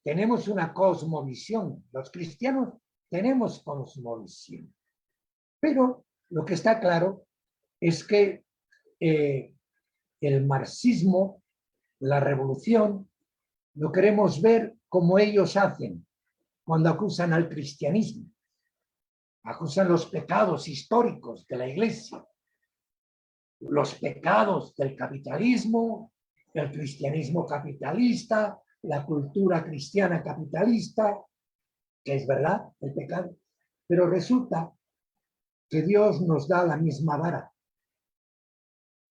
tenemos una cosmovisión. Los cristianos tenemos cosmovisión. Pero lo que está claro es que el marxismo, la revolución, lo queremos ver como ellos hacen cuando acusan al cristianismo. Acusan los pecados históricos de la Iglesia, los pecados del capitalismo, el cristianismo capitalista, la cultura cristiana capitalista, que es verdad, el pecado. Pero resulta que Dios nos da la misma vara.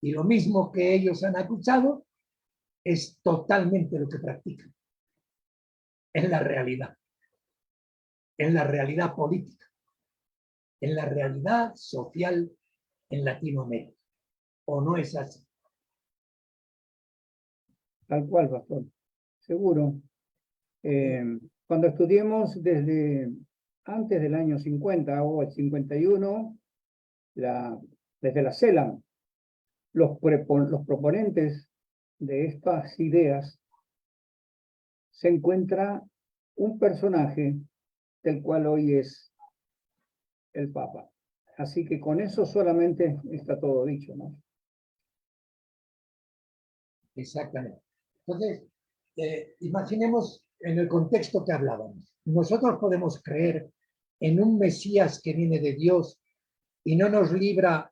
Y lo mismo que ellos han acusado es totalmente lo que practican en la realidad política, en la realidad social en Latinoamérica. ¿O no es así? Tal cual, pastor. Seguro. Cuando estudiemos desde antes del año 50 o el 51, desde la CELAM, los proponentes de estas ideas, se encuentra un personaje del cual hoy es el Papa. Así que con eso solamente está todo dicho, ¿no? Exactamente. Entonces, imaginemos en el contexto que hablábamos. Nosotros podemos creer en un Mesías que viene de Dios y no nos libra,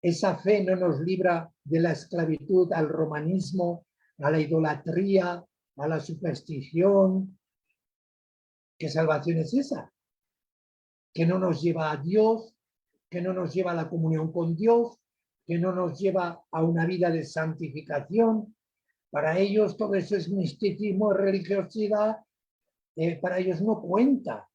esa fe no nos libra de la esclavitud al romanismo, a la idolatría, a la superstición. ¿Qué salvación es esa? Que no nos lleva a Dios, que no nos lleva a la comunión con Dios, que no nos lleva a una vida de santificación. Para ellos todo eso es misticismo, religiosidad. Para ellos no cuenta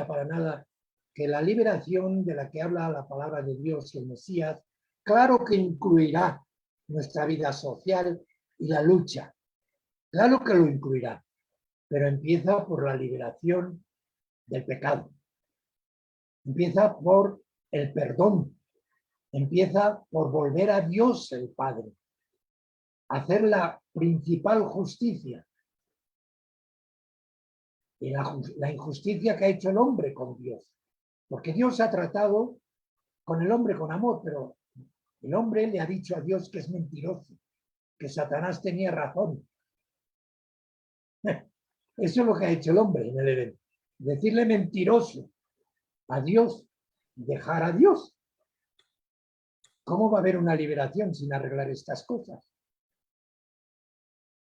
para nada que la liberación de la que habla la palabra de Dios y el Mesías, claro que incluirá nuestra vida social y la lucha. Claro que lo incluirá, pero empieza por la liberación del pecado. Empieza por el perdón. Empieza por volver a Dios el Padre. Hacer la principal justicia. Y la injusticia que ha hecho el hombre con Dios. Porque Dios ha tratado con el hombre con amor, pero el hombre le ha dicho a Dios que es mentiroso, que Satanás tenía razón. Eso es lo que ha hecho el hombre en el Edén. Decirle mentiroso a Dios, dejar a Dios. ¿Cómo va a haber una liberación sin arreglar estas cosas?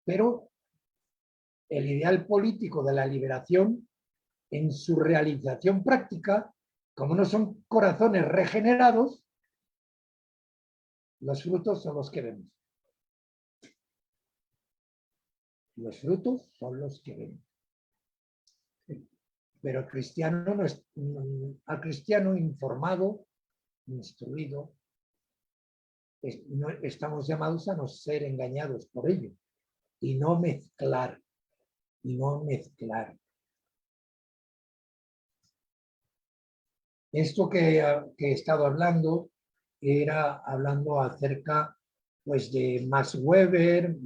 Pero el ideal político de la liberación en su realización práctica, como no son corazones regenerados, los frutos son los que vemos. Los frutos son los que vemos. Pero el cristiano no es, al cristiano informado, instruido, no, estamos llamados a no ser engañados por ello y no mezclar, Esto que he estado hablando era hablando acerca pues de Max Weber,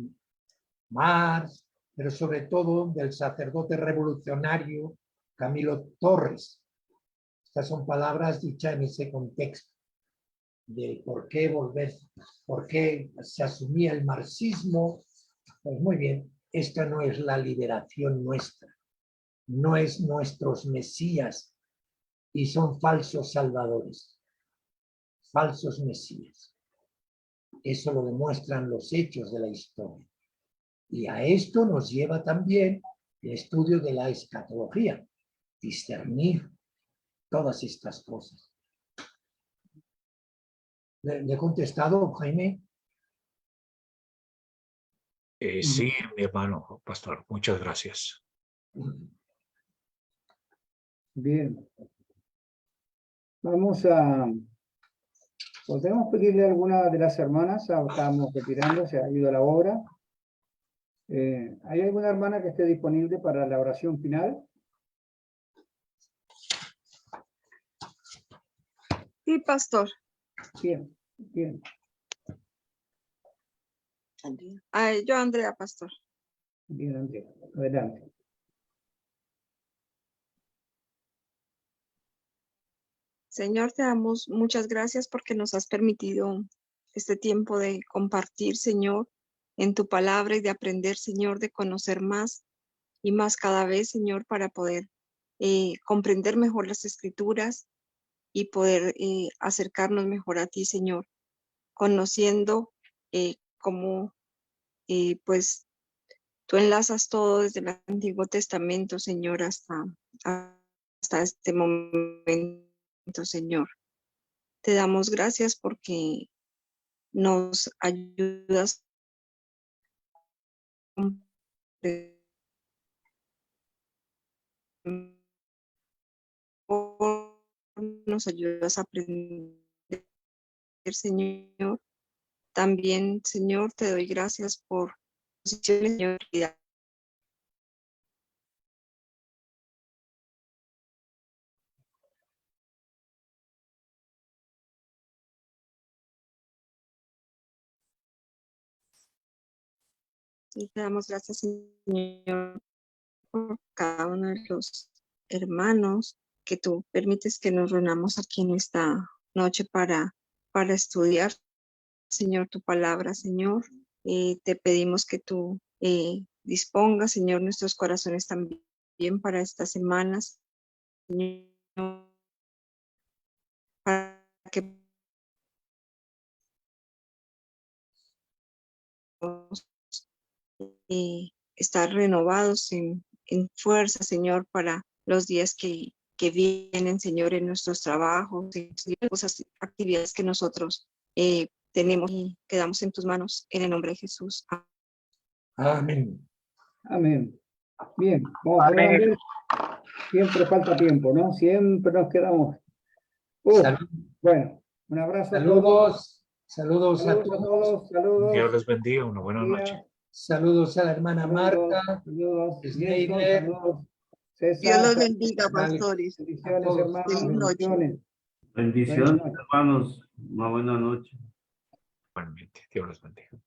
Marx, pero sobre todo del sacerdote revolucionario Camilo Torres. Estas son palabras dichas en ese contexto de por qué se asumía el marxismo. Pues muy bien, esta no es la liberación nuestra, no es nuestros mesías y son falsos salvadores, falsos mesías. Eso lo demuestran los hechos de la historia. Y a esto nos lleva también el estudio de la escatología, discernir todas estas cosas. ¿Le he contestado, Jaime? Sí, mi hermano, pastor, muchas gracias. Bien. Vamos a... ¿Podemos pedirle a alguna de las hermanas? Estamos retirando, se ha ido a la obra. ¿Hay alguna hermana que esté disponible para la oración final? Sí, pastor. Bien, bien. Yo, Andrea, pastor. Bien, Andrea. Adelante. Señor, te damos muchas gracias porque nos has permitido este tiempo de compartir, Señor, en tu palabra y de aprender, Señor, de conocer más y más cada vez, Señor, para poder comprender mejor las escrituras y poder acercarnos mejor a ti, Señor, conociendo cómo, pues, tú enlazas todo desde el Antiguo Testamento, Señor, hasta este momento, Señor. Te damos gracias porque nos ayudas a comprender mejor, nos ayudas a aprender, Señor. También, Señor, te doy gracias por posiciones, Señor, y te damos gracias, Señor, por cada uno de los hermanos que tú permites que nos reunamos aquí en esta noche para estudiar, Señor, tu palabra, Señor. Te pedimos que tú dispongas, Señor, nuestros corazones también para estas semanas, Señor, para que podamos estar renovados en fuerza, Señor, para los días que vienen, Señor, en nuestros trabajos, en cosas, actividades que nosotros tenemos y quedamos en tus manos, en el nombre de Jesús. Amén. Amén. Bien, como podrán ver, siempre falta tiempo, ¿no? Siempre nos quedamos. Bueno, un abrazo a todos. Saludos a todos. Saludos. Dios les bendiga, una buena noche. Saludos a la hermana Marta. Saludos. Snyder. Saludos. César. Dios los bendiga, pastores. Bendiciones, hermanos. Feliz noche. Bendiciones. Bendiciones, hermanos. Una buena noche. Igualmente, Dios les bendiga.